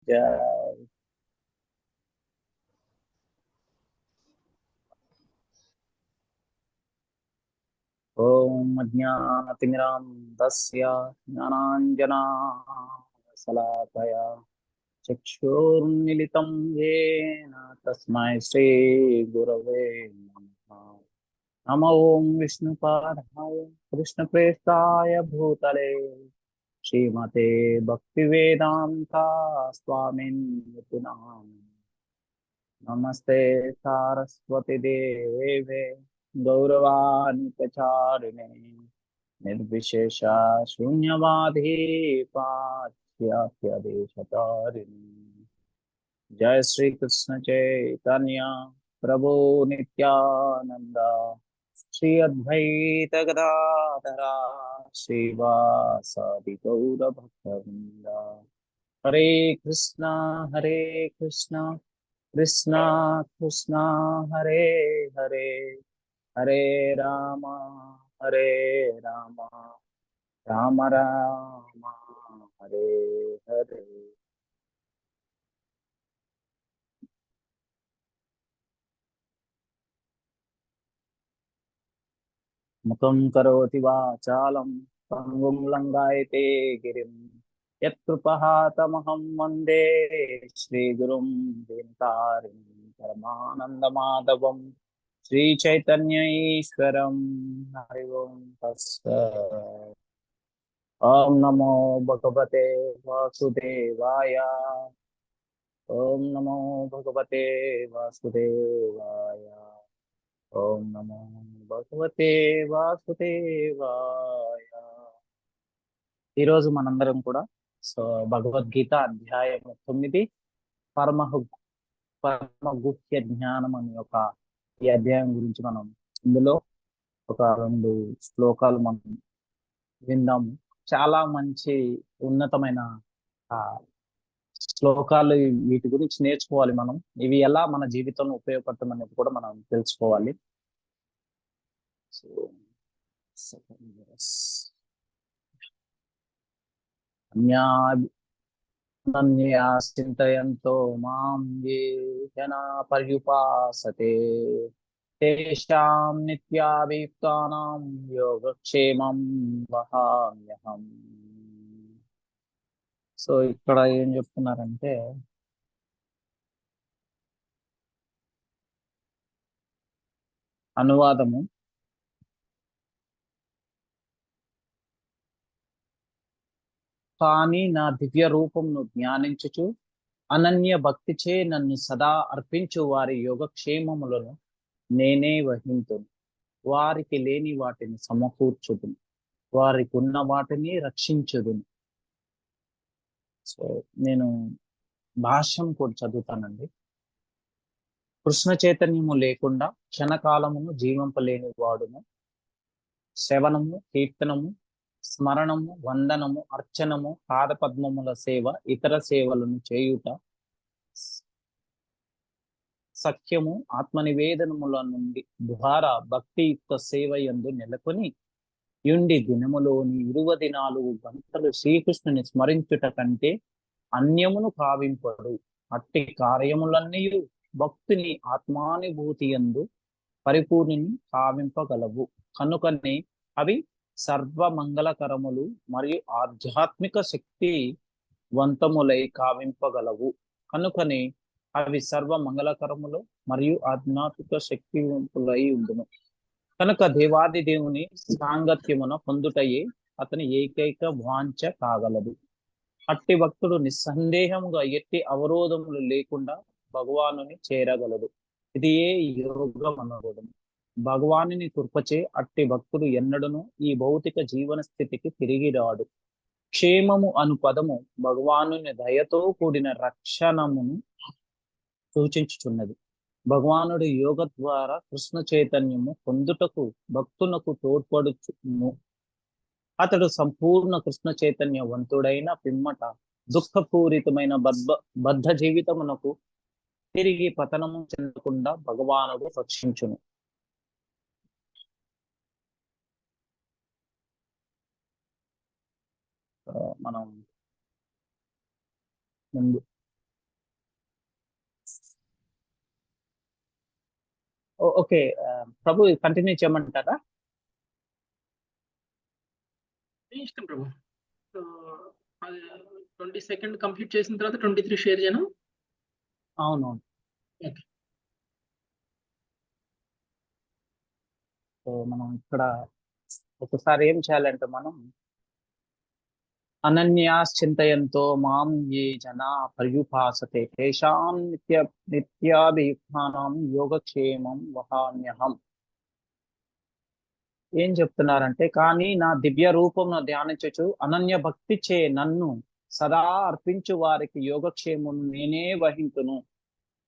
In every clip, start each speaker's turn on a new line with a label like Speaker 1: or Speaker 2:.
Speaker 1: जय। ओम अज्ञानतिमिरान्धस्य ज्ञानाञ्जनशलाकया चक्षुर्मिलितं येन तस्मै श्रीगुरवे नमः। नमो ओं विष्णुपादाय कृष्णप्रेष्ठाय भूतले श्रीमते भक्तिवेदान्ता स्वामिन्ति नामिने। नमस्ते सारस्वती देवे गौरवाणी प्रचारिणे निर्विशेष शून्यवादी पाश्चात्यदेशतारिणे। जय श्री कृष्ण चैतन्य प्रभु नित्यानंद श्री अद्वैत गदाधरा श्रीवासादि गौर भक्तवृंद। हरे कृष्णा कृष्णा कृष्णा कृष्णा हरे हरे हरे राम हरे राम राम राम हरे हरे। मुखं करोति वाचालं पङ्गुं लङ्घयते गिरिं यत्कृपहातमहं वन्दे श्रीगुरुं दीनतारिणं परमानन्दमाधवं श्रीचैतन्य ईश्वरं। हरि ओं तत्सत्। ॐ नमो भगवते वासुदेवाय। ॐ नमो भगवते वासुदेवाय। ఓం నమో భగవతే వాసుదేవాయ. ఈరోజు మనందరం కూడా సో భగవద్గీత అధ్యాయం 9 పరమహు పరమ గుహ్య జ్ఞానం అనే ఒక ఈ అధ్యాయం గురించి మనం ఇందులో ఒక 2 శ్లోకాలు మనం విందాము. చాలా మంచి ఉన్నతమైన ఆ శ్లోకాలు. వీటి గురించి నేర్చుకోవాలి మనం. ఇవి ఎలా మన జీవితంలో ఉపయోగపడతాం అనేది కూడా మనం తెలుసుకోవాలి. సో అన్యా చింతయంతో మాం ఏ జనా పర్యుపాసతే తేషాం నిత్యాభియుక్తానాం యోగక్షేమం వహామ్యహం. సో ఇక్కడ ఏం చెప్తున్నారంటే అనువాదము. కానీ నా దివ్య రూపంను జ్ఞానించుచు అనన్య భక్తిచే నన్ను సదా అర్పించు వారి యోగక్షేమములను నేనే వహింతును. వారికి లేని వాటిని సమకూర్చుదును, వారికి ఉన్న వాటిని రక్షించుదును. సో నేను భాష్యం కూడా చదువుతానండి. కృష్ణ చైతన్యము లేకుండా క్షణకాలమును జీవింపలేని వాడును. శ్రవణము, కీర్తనము, స్మరణము, వందనము, అర్చనము, పాదపద్మముల సేవ, ఇతర సేవలను చేయుట, సఖ్యము, ఆత్మనివేదనముల నుండి ద్వారా భక్తియుక్త సేవ యందు నెలకొని యుండి దినములోని 24 గంటలు శ్రీకృష్ణుని స్మరించుట కంటే అన్యమును కావింపడు. అట్టి కార్యములన్నీ భక్తుని ఆత్మానుభూతి యందు పరిపూర్ణిని కావింపగలవు. కనుకనే అవి సర్వమంగళకరములు మరియు ఆధ్యాత్మిక శక్తి వంతములై కావింపగలవు. కనుకనే అవి సర్వ మంగళకరములు మరియు ఆధ్యాత్మిక శక్తివంతులై ఉండును. కనుక దేవాది దేవుని సాంగత్యమున పొందుటయే అతని ఏకైక వాంఛ కాగలదు. అట్టి భక్తుడు నిస్సందేహముగా ఎట్టి అవరోధములు లేకుండా భగవానుని చేరగలడు. ఇది ఏ యోగం అనకూడదు. భగవానుని కృపచే అట్టి భక్తుడు ఎన్నడను ఈ భౌతిక జీవన స్థితికి తిరిగి రాడు. క్షేమము అను పదము భగవానుని దయతో కూడిన రక్షణమును సూచించుచున్నది. భగవానుడి యోగ ద్వారా కృష్ణ చైతన్యము పొందుటకు భక్తునకు తోడ్పడుచును. అతడు సంపూర్ణ కృష్ణ చైతన్యవంతుడైన పిమ్మట దుఃఖపూరితమైన బద్ధ జీవితమునకు తిరిగి పతనము చెందకుండా భగవానుడు రక్షించును. మనం ముందు ఓకే. ప్రభు కంటిన్యూ చేయమంటారా?
Speaker 2: మీ ఇష్టం ప్రభు. సో, అది 22 కంప్లీట్ చేసిన తర్వాత 23 షేర్ చేయనా?
Speaker 1: అవునవును.
Speaker 2: ఓకే.
Speaker 1: సో మనం ఇక్కడ ఒకసారి ఏం చేయాలంటే మనం అనన్యాశ్చింతయంతో మాం ఏ జనా పర్యుపాసతే తేషాం నిత్యాభియుక్తానాం యోగక్షేమం వహామ్యహం. ఏం చెప్తున్నారంటే, కానీ నా దివ్య రూపమును ధ్యానించుచు అనన్య భక్తి చే నన్ను సదా అర్పించు వారికి యోగక్షేమం నేనే వహింతును,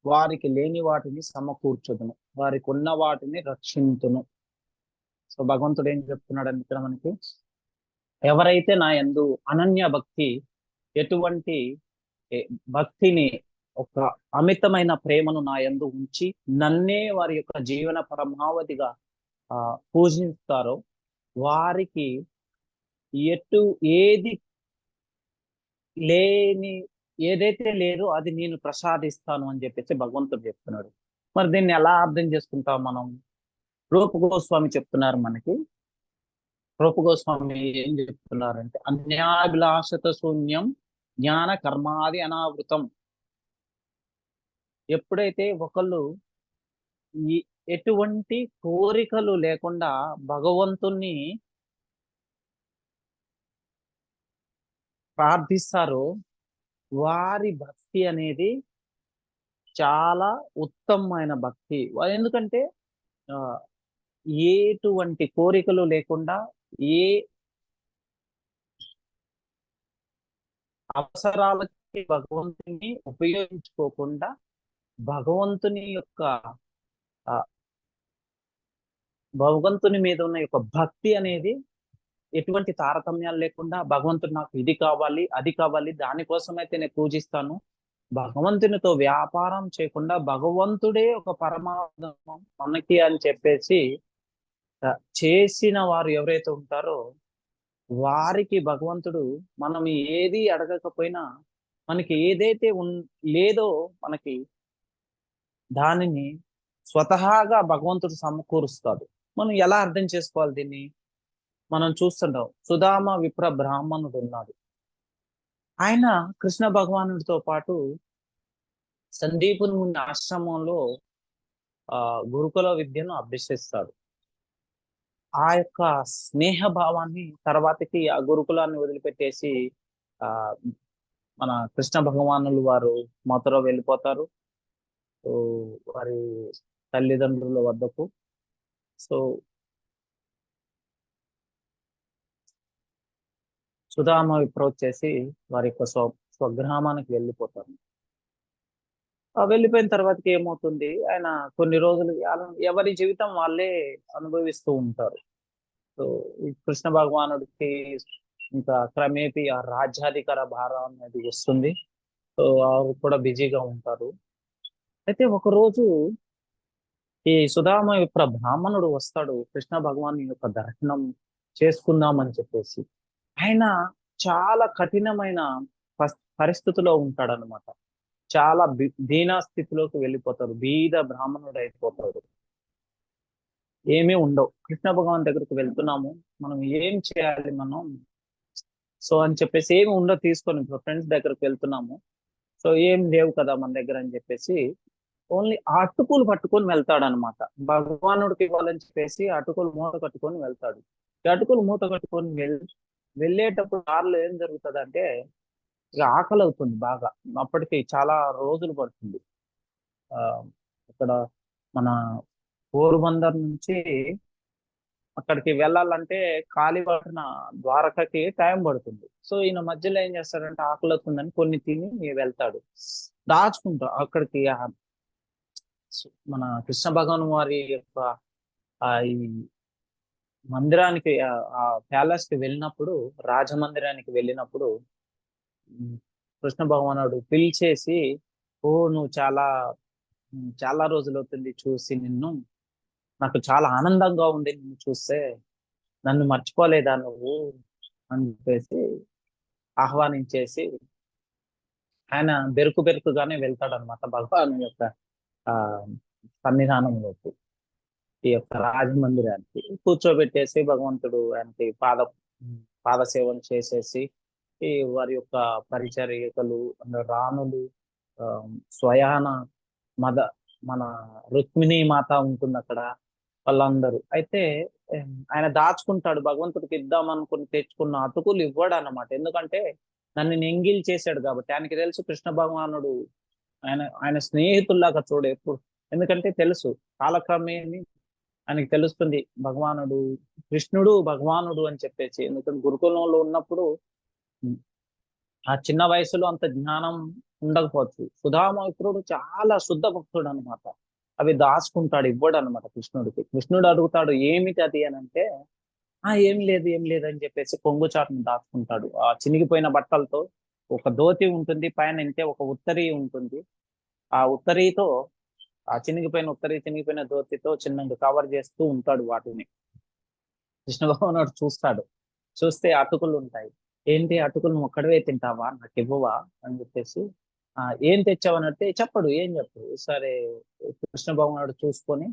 Speaker 1: వారికి లేని వాటిని సమకూర్చుదును, వారికి ఉన్న వాటిని రక్షింతును. సో భగవంతుడు ఏం చెప్తున్నాడు ఇక్కడ మనకి, ఎవరైతే నా యందు అనన్య భక్తి, ఎటువంటి భక్తిని, ఒక అమితమైన ప్రేమను నా యందు ఉంచి నన్నే వారి యొక్క జీవన పరమావధిగా పూజిస్తారో, వారికి ఎటు ఏది లేని, ఏదైతే లేదో అది నేను ప్రసాదిస్తాను అని చెప్పేసి భగవంతుడు చెప్తున్నాడు. మరి దీన్ని ఎలా అర్థం చేసుకుంటాం మనం? రూప గోస్వామి చెప్తున్నారు మనకి. రూప గోస్వామి ఏం చెప్తున్నారంటే, అన్యాభిలాషత శూన్యం జ్ఞాన కర్మాది అనావృతం. ఎప్పుడైతే ఒకళ్ళు ఈ ఎటువంటి కోరికలు లేకుండా భగవంతుణ్ణి ప్రార్థిస్తారో, వారి భక్తి అనేది చాలా ఉత్తమమైన భక్తి. ఎందుకంటే ఆ ఎటువంటి కోరికలు లేకుండా, ఏ అవసరాలకి భగవంతుని ఉపయోగించుకోకుండా, భగవంతుని యొక్క భగవంతుని మీద ఉన్న యొక్క భక్తి అనేది ఎటువంటి తారతమ్యాలు లేకుండా, భగవంతుడు నాకు ఇది కావాలి, అది కావాలి, దానికోసమైతే నేను పూజిస్తాను, భగవంతునితో వ్యాపారం చేయకుండా భగవంతుడే ఒక పరమార్థం మనకి అని చెప్పేసి చేసిన వారు ఎవరైతే ఉంటారో, వారికి భగవంతుడు మనం ఏది అడగకపోయినా మనకి ఏదైతే లేదో మనకి దానిని స్వతహాగా భగవంతుడు సమకూరుస్తాడు. మనం ఎలా అర్థం చేసుకోవాలి దీన్ని? మనం చూస్తుంటాం, సుధామ విప్ర బ్రాహ్మణుడు ఉన్నాడు. ఆయన కృష్ణ భగవానుడితో పాటు సందీపుని ముని ఆశ్రమంలో గురుకుల విద్యను అభ్యసిస్తాడు. ఆ యొక్క స్నేహ భావాన్ని తర్వాతకి ఆ గురుకులాన్ని వదిలిపెట్టేసి ఆ మన కృష్ణ భగవానులు వారు మథుర వెళ్ళిపోతారు, సో వారి తల్లిదండ్రుల వద్దకు. సో సుధామ విప్ర వచ్చేసి వారి యొక్క స్వగ్రామానికి వెళ్ళిపోతారు. వెళ్ళిపోయిన తర్వాతకి ఏమవుతుంది, ఆయన కొన్ని రోజులు ఎవరి జీవితం వాళ్ళే అనుభవిస్తూ ఉంటారు. సో ఈ కృష్ణ భగవానుడికి ఇంకా క్రమేపీ ఆ రాజ్యాధికార భారం అనేది వస్తుంది. సో వారు కూడా బిజీగా ఉంటారు. అయితే ఒకరోజు ఈ సుధామ విప్ర బ్రాహ్మణుడు వస్తాడు కృష్ణ భగవాన్ యొక్క దర్శనం చేసుకుందామని చెప్పేసి. ఆయన చాలా కఠినమైన పరిస్థితిలో ఉంటాడు అనమాట. చాలా దీనా స్థితిలోకి వెళ్ళిపోతాడు, బీద బ్రాహ్మణుడు అయిపోతాడు. ఏమీ ఉండవు. కృష్ణ భగవాన్ దగ్గరకు వెళ్తున్నాము, మనం ఏం చేయాలి మనం, సో అని చెప్పేసి ఏమి ఉండవు తీసుకొని ఫ్రెండ్స్ దగ్గరకు వెళ్తున్నాము, సో ఏం లేవు కదా మన దగ్గర అని చెప్పేసి ఓన్లీ అటుకులు పట్టుకొని వెళ్తాడు అనమాట. భగవానుడికి ఇవ్వాలని చెప్పేసి అటుకులు మూట కట్టుకొని వెళ్తాడు. అటుకులు మూట కట్టుకొని వెళ్ళేటప్పుడు దారిలో ఏం జరుగుతుంది అంటే, ఇక ఆకలి అవుతుంది బాగా. అప్పటికి చాలా రోజులు పడుతుంది. ఇక్కడ మన పోరుబందర్ నుంచి అక్కడికి వెళ్ళాలంటే కాలిబాటన ద్వారకకి టైం పడుతుంది. సో ఈయన మధ్యలో ఏం చేస్తాడంటే, ఆకలి అవుతుందని కొన్ని తిని వెళ్తాడు, దాచుకుంటా అక్కడికి. మన కృష్ణ భగవాన్ వారి యొక్క ఈ మందిరానికి, ఆ ప్యాలెస్ కి వెళ్ళినప్పుడు, రాజమందిరానికి వెళ్ళినప్పుడు కృష్ణ భగవానుడు పిలిచేసి, ఓ నువ్వు చాలా చాలా రోజులు అవుతుంది చూసి నిన్ను, నాకు చాలా ఆనందంగా ఉంది నిన్ను చూస్తే, నన్ను మర్చిపోలేదా నువ్వు అని చెప్పేసి ఆహ్వానించేసి ఆయన బెరుకుగానే వెళ్తాడు అనమాట భగవాన్ యొక్క ఆ సన్నిధానంలోకి. ఈ యొక్క రాజమందిరానికి కూర్చోబెట్టేసి భగవంతుడు ఆయనకి పాదసేవన చేసేసి ఈ వారి యొక్క పరిచర్యకులు రాణులు ఆ, స్వయాన మద మన రుక్మిణి మాత ఉంటుంది అక్కడ, వాళ్ళందరూ అయితే ఆయన దాచుకుంటాడు. భగవంతుడికి ఇద్దాం అనుకుని తెచ్చుకున్న అటుకులు ఇవ్వడు అన్నమాట. ఎందుకంటే నన్ను ఎంగిల్ చేశాడు కాబట్టి ఆయనకి తెలుసు కృష్ణ భగవానుడు ఆయన ఆయన స్నేహితుల్లాగా చూడు ఎప్పుడు. ఎందుకంటే తెలుసు కాలక్రమేణి ఆయనకి తెలుస్తుంది భగవానుడు కృష్ణుడు భగవానుడు అని చెప్పేసి. ఎందుకంటే గురుకులంలో ఉన్నప్పుడు ఆ చిన్న వయసులో అంత జ్ఞానం ఉండకపోవచ్చు. సుధామైత్రుడు చాలా శుద్ధ భక్తుడు అనమాట. అవి దాచుకుంటాడు, ఇవ్వడు అనమాట కృష్ణుడికి. కృష్ణుడు అడుగుతాడు ఏమిటి అది అని అంటే, ఏం లేదు ఏం లేదు అని చెప్పేసి కొంగు చాటును దాచుకుంటాడు. ఆ చినిగిపోయిన బట్టలతో ఒక ధోతి ఉంటుంది, పైన ఇంతే ఒక ఉత్తరీ ఉంటుంది. ఆ ఉత్తరీతో చినిగిపోయిన ధోతితో చిన్నగా కవర్ చేస్తూ ఉంటాడు వాటిని. కృష్ణ భగవానుడు చూస్తాడు. చూస్తే అటుకులు ఉంటాయి. ఏంటి అటుకులు నువ్వు ఒక్కడవే తింటావా, నాకు ఇవ్వవా అని చెప్పేసి ఏం తెచ్చావనంటే చెప్పడు, ఏం చెప్పడు. సరే కృష్ణ భగవానుడు చూసుకొని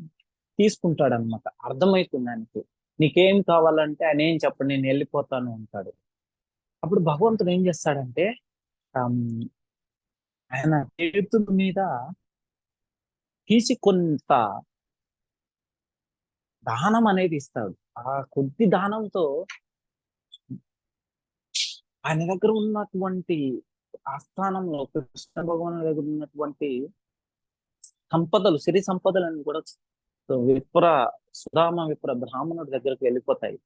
Speaker 1: తీసుకుంటాడు అనమాట. అర్థమవుతుంది ఆయనకి నీకేం కావాలంటే ఆయన ఏం చెప్పడు, నేను వెళ్ళిపోతాను అంటాడు. అప్పుడు భగవంతుడు ఏం చేస్తాడంటే ఆయన చేతుల మీద తీసి కొంత దానం అనేది ఇస్తాడు. ఆ కొద్ది దానంతో ఆయన దగ్గర ఉన్నటువంటి ఆస్థానంలో కృష్ణ భగవాను దగ్గర ఉన్నటువంటి సంపదలు, సిరి సంపదలన్నీ కూడా సుధామ విప్ర బ్రాహ్మణుడి దగ్గరకు వెళ్ళిపోతాయి.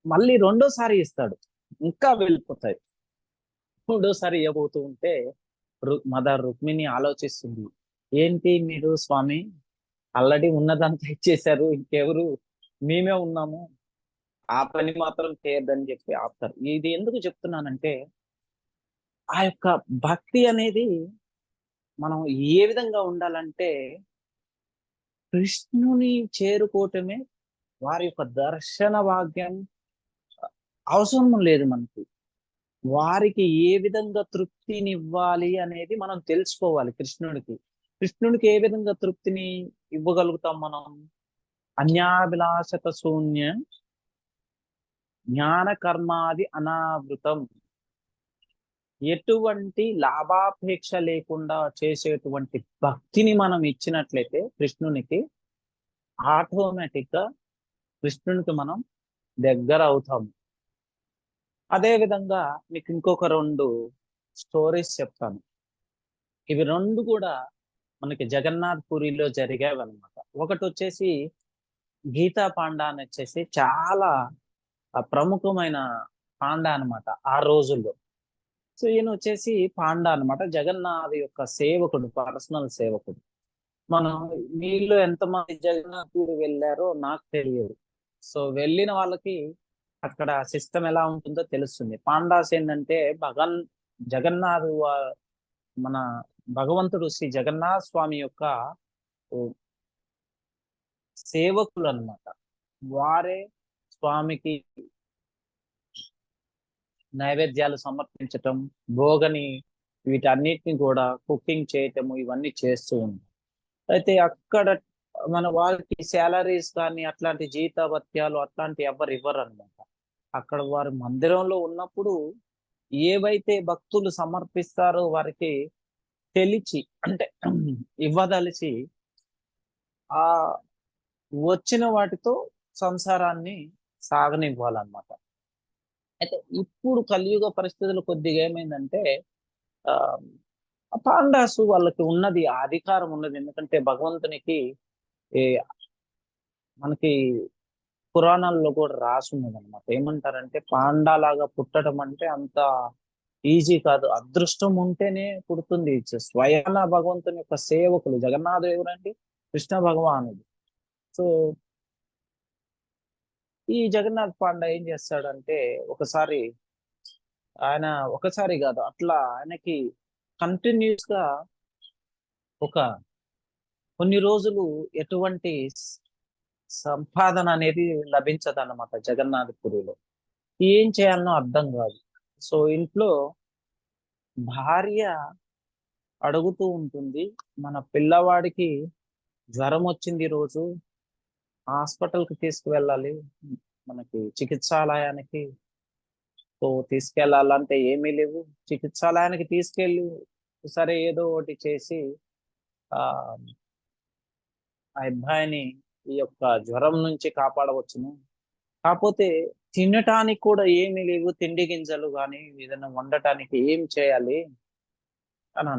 Speaker 1: మళ్ళీ రెండోసారి ఇస్తాడు, ఇంకా వెళ్ళిపోతాయి. మూడోసారి ఇవ్వబోతూ ఉంటే మదర్ రుక్మిణి ఆలోచిస్తుంది, ఏంటి మీరు స్వామి ఆల్రెడీ ఉన్నదంతా ఇచ్చేశారు, ఇంకెవరు మేమే ఉన్నాము, ఆ పని మాత్రం చేయొద్దని చెప్పి ఆపుతారు. ఇది ఎందుకు చెప్తున్నానంటే ఆ యొక్క భక్తి అనేది మనం ఏ విధంగా ఉండాలంటే కృష్ణుని చేరుకోవటమే వారి యొక్క దర్శన భాగ్యం అవసరం లేదు మనకి. వారికి ఏ విధంగా తృప్తినివ్వాలి అనేది మనం తెలుసుకోవాలి. కృష్ణుడికి ఏ విధంగా తృప్తిని ఇవ్వగలుగుతాం మనం? అన్యాభిలాషత శూన్య జ్ఞాన కర్మాది అనావృతం, ఎటువంటి లాభాపేక్ష లేకుండా చేసేటువంటి భక్తిని మనం ఇచ్చినట్లయితే కృష్ణునికి ఆటోమేటిక్ గా కృష్ణునికి మనం దగ్గర అవుతాము. అదే విధంగా మీకు ఇంకొక 2 స్టోరీస్ చెప్తాను. ఇవి 2 కూడా మనకి జగన్నాథ్ పూరిలో జరిగేవి అనమాట. ఒకటి వచ్చేసి గీతా పాండా అని వచ్చేసి చాలా ప్రముఖమైన పాండా అనమాట ఆ రోజుల్లో. సో ఈయన వచ్చేసి పాండా అనమాట, జగన్నాథ్ యొక్క సేవకుడు, పర్సనల్ సేవకుడు. మనం వీళ్ళు ఎంతమంది జగన్నాథుడు వెళ్ళారో నాకు తెలియదు. సో వెళ్ళిన వాళ్ళకి అక్కడ సిస్టమ్ ఎలా ఉంటుందో తెలుస్తుంది. పాండాస్ ఏంటంటే జగన్నాథ్ మన భగవంతుడు శ్రీ జగన్నాథ స్వామి యొక్క సేవకులు అన్నమాట. వారే స్వామికి నైవేద్యాలు సమర్పించటం, భోగని వీటన్నిటిని కూడా కుకింగ్ చేయటము, ఇవన్నీ చేస్తూ ఉంటాం. అయితే అక్కడ మన వారికి శాలరీస్ కానీ అట్లాంటి జీతభత్యాలు అట్లాంటి ఎవరు ఇవ్వరు అనమాట. అక్కడ వారు మందిరంలో ఉన్నప్పుడు ఏవైతే భక్తులు సమర్పిస్తారో వారికి తెలిచి అంటే ఇవ్వదలిచి ఆ వచ్చిన వాటితో సంసారాన్ని సాగనివ్వాలన్నమాట. అయితే ఇప్పుడు కలియుగ పరిస్థితులు కొద్దిగా ఏమైందంటే ఆ పాండాసు వాళ్ళకి ఉన్నది, ఆ అధికారం ఉన్నది. ఎందుకంటే భగవంతునికి మనకి పురాణాల్లో కూడా రాసి ఉన్నది అనమాట. ఏమంటారంటే పాండాలాగా పుట్టడం అంటే అంత ఈజీ కాదు, అదృష్టం ఉంటేనే పుడుతుంది. స్వయాన భగవంతుని యొక్క సేవకులు జగన్నాథుడు ఎవరండి? కృష్ణ భగవానుడు. సో ఈ జగన్నాథ్ పాండా ఏం చేస్తాడంటే ఒకసారి కాదు, అట్లా ఆయనకి కంటిన్యూస్ గా కొన్ని రోజులు ఎటువంటి సంపాదన అనేది లభించదు అన్నమాట జగన్నాథపురిలో. ఏం చేయాలనో అర్థం కాదు. సో ఇంట్లో భార్య అడుగుతూ ఉంటుంది, మన పిల్లవాడికి జ్వరం వచ్చింది ఈ రోజు, హాస్పిటల్కి తీసుకువెళ్ళాలి, మనకి చికిత్సాలయానికి. సో తీసుకెళ్ళాలంటే ఏమీ లేవు. చికిత్సాలయానికి తీసుకెళ్ళి సరే ఏదో ఒకటి చేసి ఆ ఆ అబ్బాయిని ఈ యొక్క జ్వరం నుంచి కాపాడవచ్చును. కాకపోతే తినటానికి కూడా ఏమీ లేవు, తిండి గింజలు కానీ ఏదైనా వండటానికి ఏం చేయాలి అని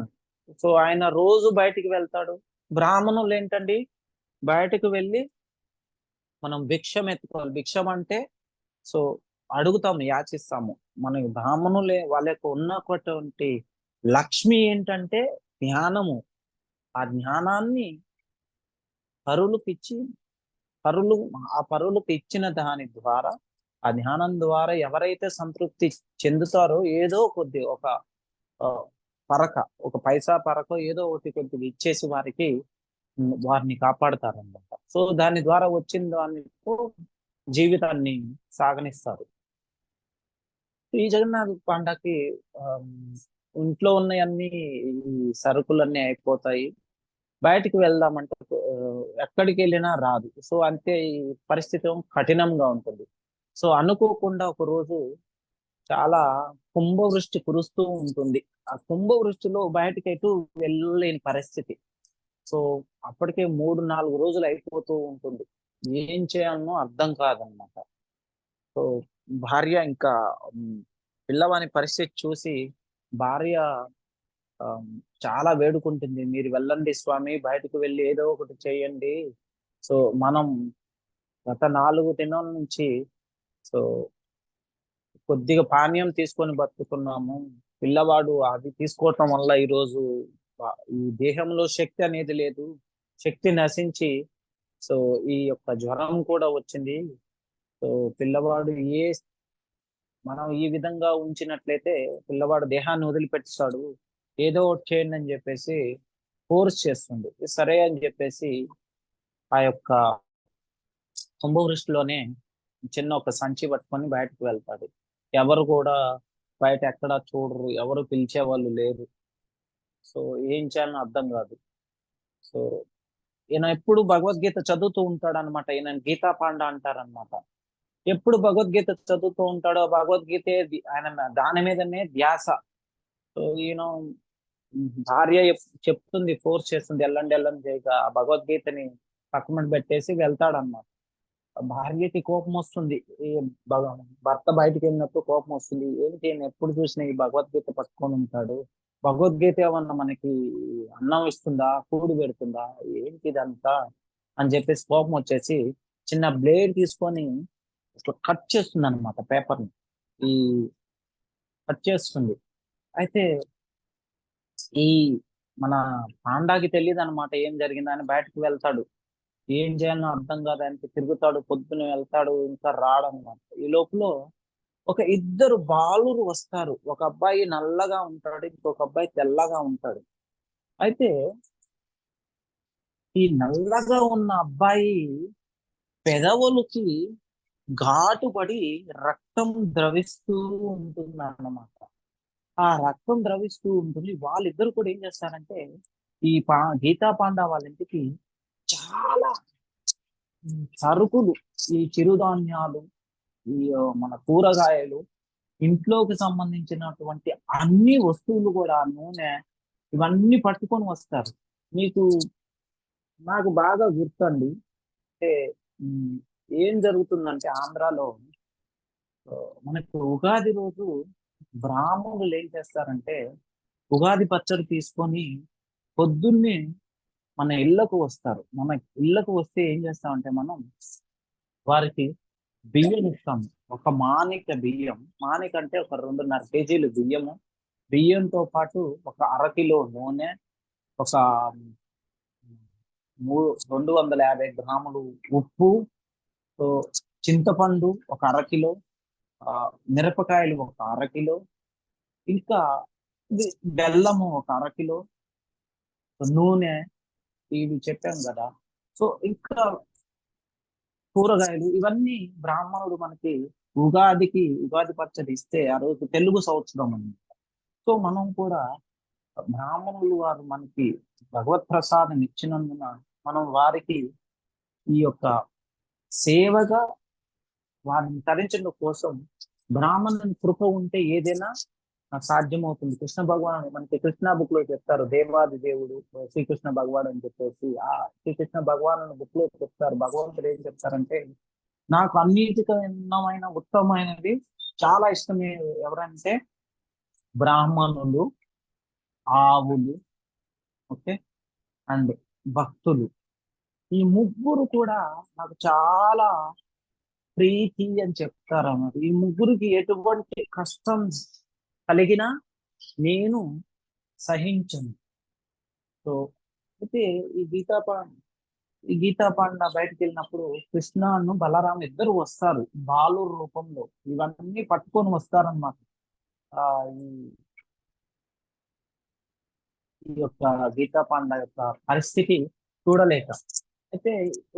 Speaker 1: సో ఆయన రోజు బయటికి వెళ్తాడు. బ్రాహ్మణులు ఏంటండి, బయటకు వెళ్ళి మనం భిక్షం ఎత్తుకోవాలి. భిక్షం అంటే సో అడుగుతాము, యాచిస్తాము. మన బ్రాహ్మణులే వాళ్ళకు ఉన్నటువంటి లక్ష్మి ఏంటంటే జ్ఞానము. ఆ జ్ఞానాన్ని పరులకు ఇచ్చి పరులు ఆ పరులకు ఇచ్చిన దాని ద్వారా, ఆ ధ్యానం ద్వారా ఎవరైతే సంతృప్తి చెందుతారో ఏదో కొద్ది ఒక ఆ, పరక, ఒక పైసా పరక ఏదో ఒకటి కొద్దిగా ఇచ్చేసి వారికి వారిని కాపాడతారన్నమాట. సో దాని ద్వారా వచ్చిన దానితో జీవితాన్ని సాగనిస్తారు. ఈ జగన్నాథ పండగకి ఆమ్, ఇంట్లో ఉన్నవన్నీ ఈ సరుకులన్నీ అయిపోతాయి. బయటికి వెళ్దామంటే ఎక్కడికి వెళ్ళినా రాదు. సో అంతే, ఈ పరిస్థితి కఠినంగా ఉంటుంది. సో అనుకోకుండా ఒక రోజు చాలా కుంభవృష్టి కురుస్తూ ఉంటుంది. ఆ కుంభవృష్టిలో బయటకి ఎటు వెళ్ళలేని పరిస్థితి. సో అప్పటికే 3-4 రోజులు అయిపోతూ ఉంటుంది. ఏం చేయాలనో అర్థం కాదనమాట. సో భార్య ఇంకా పిల్లవాని పరిస్థితి చూసి భార్య ఆ, చాలా వేడుకుంటుంది, మీరు వెళ్ళండి స్వామి, బయటకు వెళ్ళి ఏదో ఒకటి చేయండి. సో మనం గత 4 దినాల నుంచి సో కొద్దిగా పానీయం తీసుకొని బతుకుతున్నాము. పిల్లవాడు అది తీసుకోవటం వల్ల ఈరోజు ఈ దేహంలో శక్తి అనేది లేదు, శక్తి నశించి సో ఈ యొక్క జ్వరం కూడా వచ్చింది. సో పిల్లవాడు మనం ఈ విధంగా ఉంచినట్లయితే పిల్లవాడు దేహాన్ని వదిలిపెట్టాడు, ఏదో ఒకటి చేయండి అని చెప్పేసి ఫోర్స్ చేస్తుంది. సరే అని చెప్పేసి ఆ యొక్క కుంభవృష్టిలోనే చిన్న ఒక సంచి పట్టుకొని బయటకు వెళ్తాడు. ఎవరు కూడా బయట ఎక్కడ చూడరు, ఎవరు పిలిచే వాళ్ళు లేరు. సో ఏం చేయాలని అర్థం కాదు. సో ఈయన ఎప్పుడు భగవద్గీత చదువుతూ ఉంటాడు అనమాట. ఈయన గీతా పాండ అంటారనమాట. ఎప్పుడు భగవద్గీత చదువుతూ ఉంటాడో భగవద్గీత ఆయన దాని మీదనే ధ్యాస. సో ఈయన భార్య చెప్తుంది, ఫోర్స్ చేస్తుంది, వెళ్ళండి వెళ్ళండి చేయక ఆ భగవద్గీతని పక్కన పెట్టేసి వెళ్తాడన్నమాట. భార్యకి కోపం వస్తుంది. ఈ భర్త బయటికి వెళ్ళినప్పుడు కోపం వస్తుంది. ఏంటి ఈయన ఎప్పుడు చూసినా ఈ భగవద్గీత పట్టుకొని ఉంటాడు, భగవద్గీత ఏమన్నా మనకి అన్నం ఇస్తుందా, కూడు పెడుతుందా, ఏంటి ఇదంతా అని చెప్పేసి కోపం వచ్చేసి చిన్న బ్లేడ్ తీసుకొని ఇట్లా కట్ చేస్తుంది అనమాట పేపర్ని. ఈ కట్ చేస్తుంది. అయితే ఈ మన పాండాకి తెలియదు అనమాట ఏం జరిగిందని. బయటకు వెళ్తాడు, ఏం చేయాలో అర్థం కాదు ఆయనకి. తిరుగుతాడు, పొద్దున వెళ్తాడు, ఇంకా రాడనమాట. ఈ లోపల ఒక ఇద్దరు బాలురు వస్తారు. ఒక అబ్బాయి నల్లగా ఉంటాడు, ఇంకొక అబ్బాయి తెల్లగా ఉంటాడు. అయితే ఈ నల్లగా ఉన్న అబ్బాయి పెదవులకి ఘాటు పడి రక్తం ద్రవిస్తూ ఉంటుంది అన్నమాట. ఆ రక్తం ద్రవిస్తూ ఉంటుంది. వాళ్ళిద్దరు కూడా ఏం చేస్తారంటే ఈ గీతా పాండా వాళ్ళ ఇంటికి చాలా సరుకులు, ఈ చిరుధాన్యాలు, ఈ మన కూరగాయలు, ఇంట్లోకి సంబంధించినటువంటి అన్ని వస్తువులు కూడా, నూనె, ఇవన్నీ పట్టుకొని వస్తారు. మీకు నాకు బాగా గుర్తండి. అంటే ఉమ్, ఏం జరుగుతుందంటే ఆంధ్రాలో ఆ, మనకు ఉగాది రోజు బ్రాహ్మణులు ఏం చేస్తారంటే ఉగాది పచ్చడి తీసుకొని పొద్దున్నే మన ఇళ్ళకు వస్తారు. మన ఇళ్ళకు వస్తే ఏం చేస్తామంటే మనం వారికి బియ్యం ఇస్తాము. ఒక మానిక బియ్యం, మానిక అంటే ఒక 2.5 కేజీలు బియ్యము, బియ్యంతో పాటు ఒక 1/2 కిలో నూనె, ఒక 250 గ్రాములు ఉప్పు, సో చింతపండు ఒక 1/2 కిలో, ఆ, మిరపకాయలు ఒక 1/2 కిలో, ఇంకా ఇది బెల్లము ఒక 1/2 కిలో, నూనె, ఇవి చెప్పాం కదా. సో ఇంకా కూరగాయలు, ఇవన్నీ బ్రాహ్మణుడు మనకి ఉగాది పచ్చడి ఇస్తే ఆ రోజు తెలుగు సంవత్సరం అన్నమాట. సో మనం కూడా బ్రాహ్మణులు వారు మనకి భగవత్ ప్రసాదం ఇచ్చినందున మనం వారికి ఈ యొక్క సేవగా వారిని తరించడం కోసం బ్రాహ్మణుని కృప ఉంటే ఏదైనా సాధ్యమవుతుంది. కృష్ణ భగవానుడు మనకి కృష్ణ బుక్ లో చెప్తారు, దేవాది దేవుడు శ్రీకృష్ణ భగవాన్ అని చెప్పేసి. ఆ శ్రీకృష్ణ భగవాను బుక్ లో చెప్తారు, భగవంతుడు ఏం చెప్తారంటే, నాకు అన్నిటికమైన ఉత్తమమైనది చాలా ఇష్టమే ఎవరంటే బ్రాహ్మణులు, ఆవులు, ఓకే, అండ్ భక్తులు. ఈ ముగ్గురు కూడా నాకు చాలా ప్రీతి అని చెప్తారు అన్నమాట. ఈ ముగ్గురికి ఎటువంటి కష్టం కలిగినా నేను సహించను. సో అయితే ఈ గీతాపాండ బయటకు వెళ్ళినప్పుడు కృష్ణను బలరాం ఇద్దరు వస్తారు బాలుర రూపంలో, ఇవన్నీ పట్టుకొని వస్తారన్నమాట. ఆ ఈ ఈ యొక్క గీతాపాండ యొక్క పరిస్థితి చూడలేక అయితే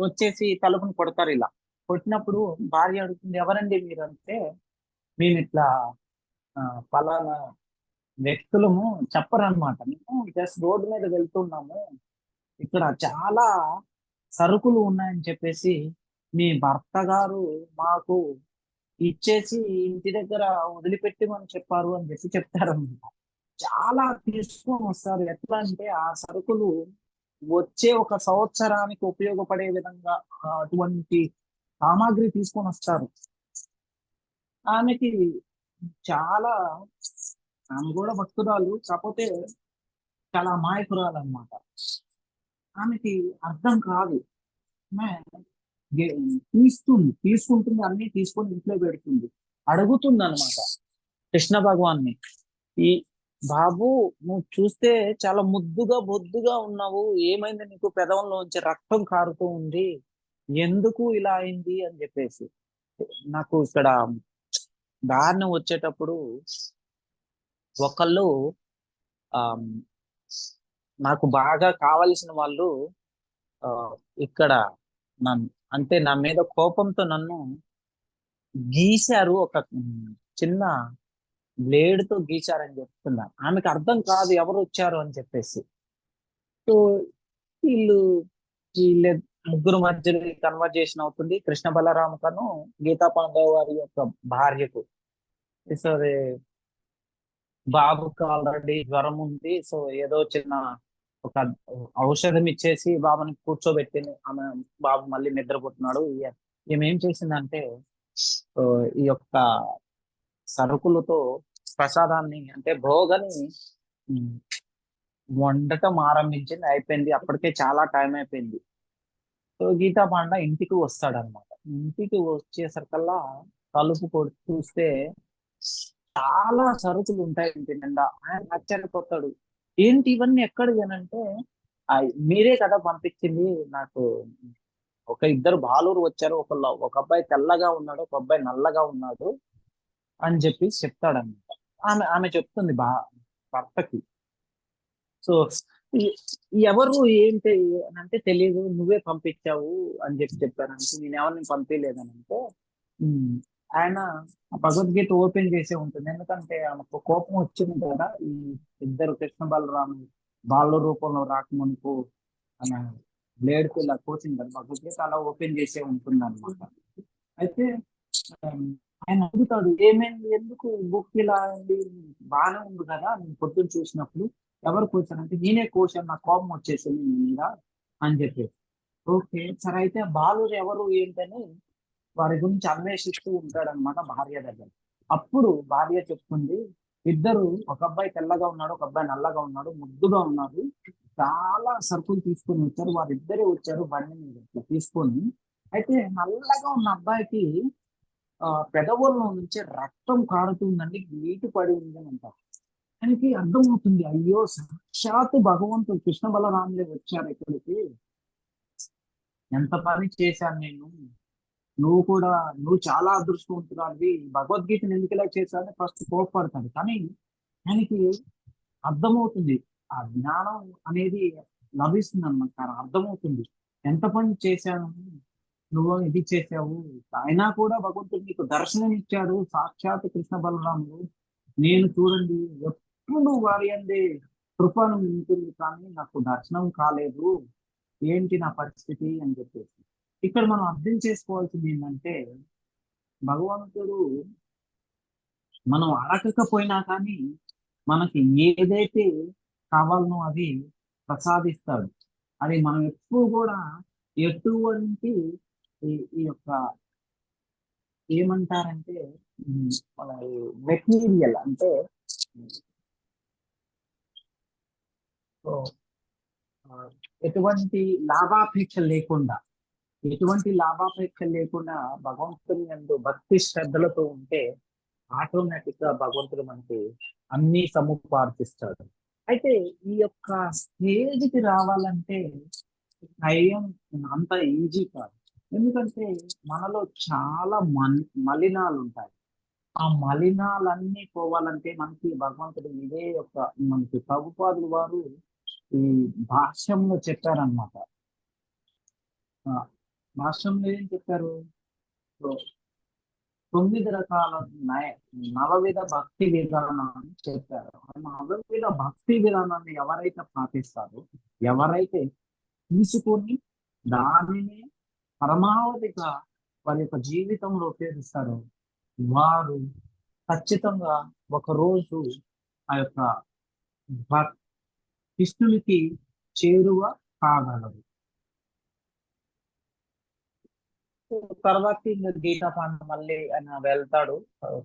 Speaker 1: వచ్చేసి తలుపుని కొడతారు. ఇలా కొట్టినప్పుడు భార్య అడుగుతుంది, ఎవరండి మీరు అంటే, మేము ఇట్లా ఫలానా వ్యక్తులము చెప్పరన్నమాట. మేము జస్ట్ రోడ్డు మీద వెళ్తున్నాము, ఇక్కడ చాలా సరుకులు ఉన్నాయని చెప్పేసి మీ భర్త గారు మాకు ఇచ్చేసి ఇంటి దగ్గర వదిలిపెట్టమని చెప్పారు అని చెప్పి చెప్తారన్నమాట. చాలా తీసుకొని వస్తారు. ఎట్లా అంటే ఆ సరుకులు వచ్చే ఒక సంవత్సరానికి ఉపయోగపడే విధంగా అటువంటి సామాగ్రి తీసుకొని వస్తారు. ఆమెకి చాలా, ఆమె కూడా భక్తురాలు, కాకపోతే చాలా అమాయకురాలు అనమాట. ఆమెకి అర్థం కాదు. ఆమె తీసుకుంటుంది, అన్ని తీసుకొని ఇంట్లో పెడుతుంది. అడుగుతుంది అనమాట కృష్ణ భగవాన్ని, ఈ బాబు నువ్వు చూస్తే చాలా ముద్దుగా బొద్దుగా ఉన్నావు, ఏమైంది నీకు, పెదవుల్లోంచి రక్తం కారుతూ ఉంది, ఎందుకు ఇలా అయింది అని చెప్పేసి. నాకు ఇక్కడ దారిని వచ్చేటప్పుడు ఒకళ్ళు ఆ నాకు బాగా కావలసిన వాళ్ళు ఇక్కడ నన్ను, అంటే నా మీద కోపంతో నన్ను గీశారు, ఒక చిన్న బ్లేడ్ తో గీశారని చెప్తున్నారు. ఆమెకు అర్థం కాదు ఎవరు వచ్చారు అని చెప్పేసి. సో వీళ్ళు వీళ్ళ ముగ్గురు మధ్యలో కన్వర్జేషన్ అవుతుంది కృష్ణ బలరామకను గీతా పాండవ వారి యొక్క భార్యకు. సరే బాబుకి ఆల్రెడీ జ్వరం ఉంది, సో ఏదో చిన్న ఒక ఔషధం ఇచ్చేసి బాబుని కూర్చోబెట్టింది. ఆమె బాబు మళ్ళీ నిద్రపోతున్నాడు. ఈమె ఏం చేసిందంటే ఈ యొక్క సరుకులతో ప్రసాదాన్ని అంటే భోగని వండటం ఆరంభించింది. అయిపోయింది, అప్పటికే చాలా టైం అయిపోయింది. సో గీతా పాండ ఇంటికి వస్తాడనమాట. ఇంటికి వచ్చేసరికల్లా తలుపు కొడుతూ చూస్తే చాలా సరుకులు ఉంటాయి ఇంటి నిండా. ఆయన ఆశ్చర్యపోతాడు, ఏంటి ఇవన్నీ ఎక్కడివి అంటే, మీరే కదా పంపించింది, నాకు ఒక ఇద్దరు బాలురు వచ్చారు, ఒక అబ్బాయి తెల్లగా ఉన్నాడు, ఒక అబ్బాయి నల్లగా ఉన్నాడు అని చెప్పి చెప్తాడనమాట. ఆమె చెప్తుంది భర్తకి. సో ఎవరు ఏంటి అంటే తెలియదు, నువ్వే పంపించావు అని చెప్పి చెప్పానంటే, నేను ఎవరిని పంపించలేదని అంటే, ఆయన భగవద్గీత ఓపెన్ చేసే ఉంటుంది. ఎందుకంటే ఆమెకు కోపం వచ్చింది కదా, ఈ ఇద్దరు కృష్ణ బలరాము బాల రూపంలో రాకమునుపు ఆమె బ్లేడ్ కు ఇలా కోసింది కదా, భగవద్గీత అలా ఓపెన్ చేసే ఉంటుంది అనమాట. అయితే ఆయన అడుగుతాడు, ఏమైంది, ఎందుకు బుక్ ఇలా ఉంది, బాగానే ఉంది కదా, నేను పొద్దున్న చూసినప్పుడు ఎవరు కోసానంటే, నేనే కోసాను, నాకు కోపం వచ్చేసింది నీ మీద అని చెప్పి. ఓకే సరే, అయితే బాలురు ఎవరు ఏంటని వారి గురించి అన్వేషిస్తూ ఉంటాడనమాట భార్య దగ్గర. అప్పుడు భార్య చెప్తుంది, ఇద్దరు, ఒక అబ్బాయి తెల్లగా ఉన్నాడు, ఒక అబ్బాయి నల్లగా ఉన్నాడు, ముద్దుగా ఉన్నాడు, చాలా సరుకులు తీసుకొని వచ్చారు, వారిద్దరే వచ్చారు బండి మీద తీసుకొని. అయితే నల్లగా ఉన్న అబ్బాయికి పెదవుల్లో నుంచి రక్తం కారుతుందండి, నీటి పడి ఉంది అంటారు. ఆయనకి అర్థమవుతుంది, అయ్యో సాక్షాత్ భగవంతుడు కృష్ణ బలరాములే వచ్చారు ఇక్కడికి, ఎంత పని చేశాను నేను, నువ్వు చాలా అదృష్టవంతురాలివి, భగవద్గీతను ఎందుకు ఇలా చేశాను ఫస్ట్ కోపడతాడు. కానీ ఆయనకి అర్థమవుతుంది, ఆ జ్ఞానం అనేది లభిస్తుంది అన్నమాట. అర్థమవుతుంది, ఎంత పని చేశాను, నువ్వు ఇది చేసావు, అయినా కూడా భగవంతుడు నీకు దర్శనం ఇచ్చాడు, సాక్షాత్ కృష్ణ బలరాముడు. నేను చూడండి ఎప్పుడు వారి అందే కృపను ఉంటుంది, కానీ నాకు దర్శనం కాలేదు ఏంటి నా పరిస్థితి అని చెప్పేసి. ఇక్కడ మనం అర్థం చేసుకోవాల్సింది ఏంటంటే, భగవంతుడు మనం అడగకపోయినా కానీ మనకి ఏదైతే కావాలనో అది ప్రసాదిస్తాడు. అది మనం ఎప్పుడు కూడా ఎటువంటి ఈ యొక్క ఏమంటారంటే మన మెటీరియల్ అంటే సో, ఆ, ఎటువంటి లాభాపేక్ష లేకుండా భగవంతుని యందు భక్తి శ్రద్ధలతో ఉంటే ఆటోమేటిక్ గా భగవంతుడు మనకి అన్ని సముపార్జిస్తాడు. అయితే ఈ యొక్క స్టేజ్కి రావాలంటే టైం అంత ఈజీ కాదు. ఎందుకంటే మనలో చాలా మలినాలు ఉంటాయి. ఆ మలినాలన్నీ పోవాలంటే మనకి భగవంతుడు ఇదే యొక్క మనకి ప్రభుపాదులు వారు ఈ భాష్యంలో చెప్పారనమాట. భాష్యంలో ఏం చెప్పారు? సో 9 రకాల నవవిధ భక్తి విధానాన్ని చెప్పారు. నవవిధ భక్తి విధానాన్ని ఎవరైతే పాటిస్తారో, ఎవరైతే తీసుకొని దానిని పరమావధిగా వారి యొక్క జీవితంలో ఉపయోగిస్తారో వారు ఖచ్చితంగా ఒకరోజు ఆ యొక్క కృష్ణునికి చేరువ కాగలరు. తర్వాత ఇంకా గీతా పాండ మళ్ళీ ఆయన వెళ్తాడు.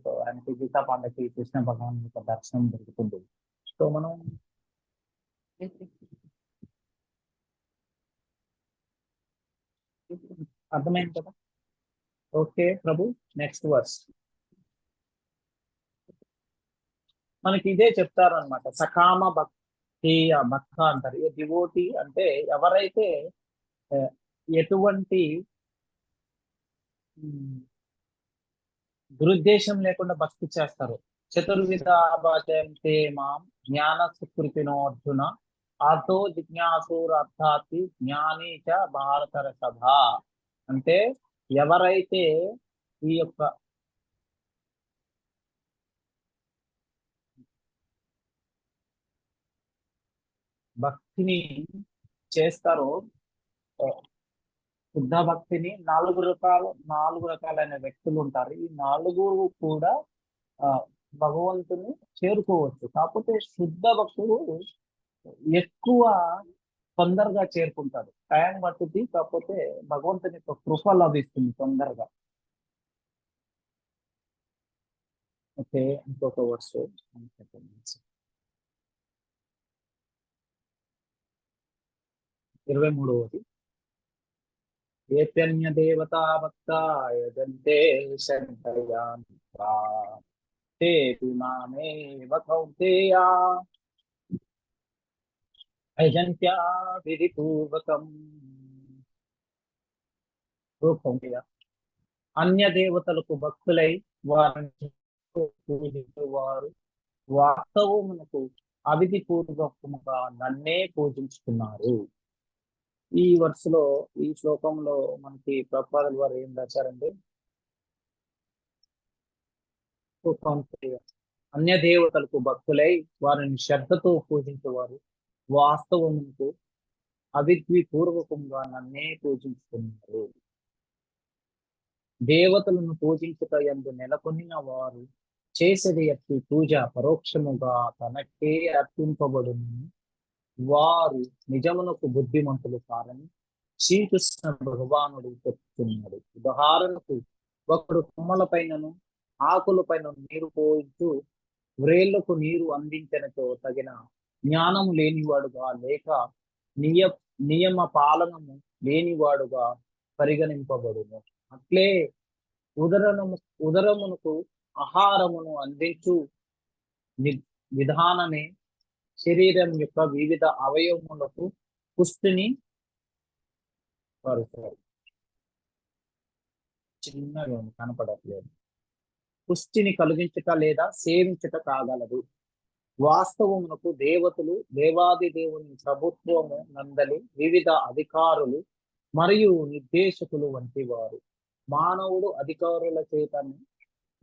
Speaker 1: సో ఆయనకి గీతా పాండకి కృష్ణ భగవాన్ యొక్క దర్శనం దొరుకుతుంది. సో మనం అర్థమైంది కదా? ఓకే ప్రభు, నెక్స్ట్ వర్స్ మనకి ఇదే చెప్తారు అనమాట. సకామ భక్తి భక్త అంటారు. డివోటీ అంటే ఎవరైతే ఎటువంటి దురుద్దేశం లేకుండా భక్తి చేస్తారు. చతుర్విధ భజంతే మాం జ్ఞాన సుకృతినో అర్జున ఆతో జిజ్ఞాసురర్థాతి జ్ఞాని చ భారత సభ. అంటే ఎవరైతే ఈ యొక్క భక్తిని చేస్తారో, శుద్ధ భక్తిని నాలుగు రకాలైన వ్యక్తులు ఉంటారు. ఈ నాలుగురు కూడా భగవంతుని చేరుకోవచ్చు. కాకపోతే శుద్ధ భక్తులు ఎక్కువ తొందరగా చేరుకుంటారు. టైం పట్టుద్ది, కాకపోతే భగవంతుని యొక్క కృప లభిస్తుంది తొందరగా. ఓకే, ఇంకొక వర్స్ 23వది. ఏత్యన్య దేవతా భక్తా యజంతే శంకర్యాన్వితా తేపి మామేవ కౌంతేయ యజంత్యా విధిపూర్వకం. కౌంతేయ, అన్య దేవతలకు భక్తులై వారిని పూజించేవారు వాస్తవమునకు అవిధి పూర్వకముగా నన్నే పూజించుతున్నారు. ఈ వర్షలో ఈ శ్లోకంలో మనకి ప్రభుపాదుల వారు ఏం రాశారంటే, అన్య దేవతలకు భక్తులై వారిని శ్రద్ధతో పూజించేవారు వాస్తవమునకు అవిధి పూర్వకంగా నన్నే పూజించుతున్నారు. దేవతలను పూజించుట యందు నెలకొనిన వారు చేసేది అట్టి పూజ పరోక్షముగా తనకే అర్పింపబడును. వారు నిజమునకు బుద్ధిమంతులు కారని శ్రీకృష్ణ భగవానుడు చెప్తున్నాడు. ఉదాహరణకు ఒకడు కొమ్మల పైనను ఆకుల పైన నీరు పోయించు వ్రేళ్లకు నీరు అందించనతో తగిన జ్ఞానము లేనివాడుగా లేక నియమ పాలనము లేనివాడుగా పరిగణింపబడును. అట్లే ఉదరమునకు ఆహారమును అందించు విధానమే శరీరం యొక్క వివిధ అవయవములకు పుష్టిని పరుస్తారు. చిన్నగా కనపడట్లేదు. పుష్టిని కలిగించుట లేదా సేవించుట కాగలదు. వాస్తవమునకు దేవతలు దేవాది దేవుని ప్రభుత్వము నందలి వివిధ అధికారులు మరియు నిర్దేశకులు వంటి వారు. మానవుడు అధికారుల చేతను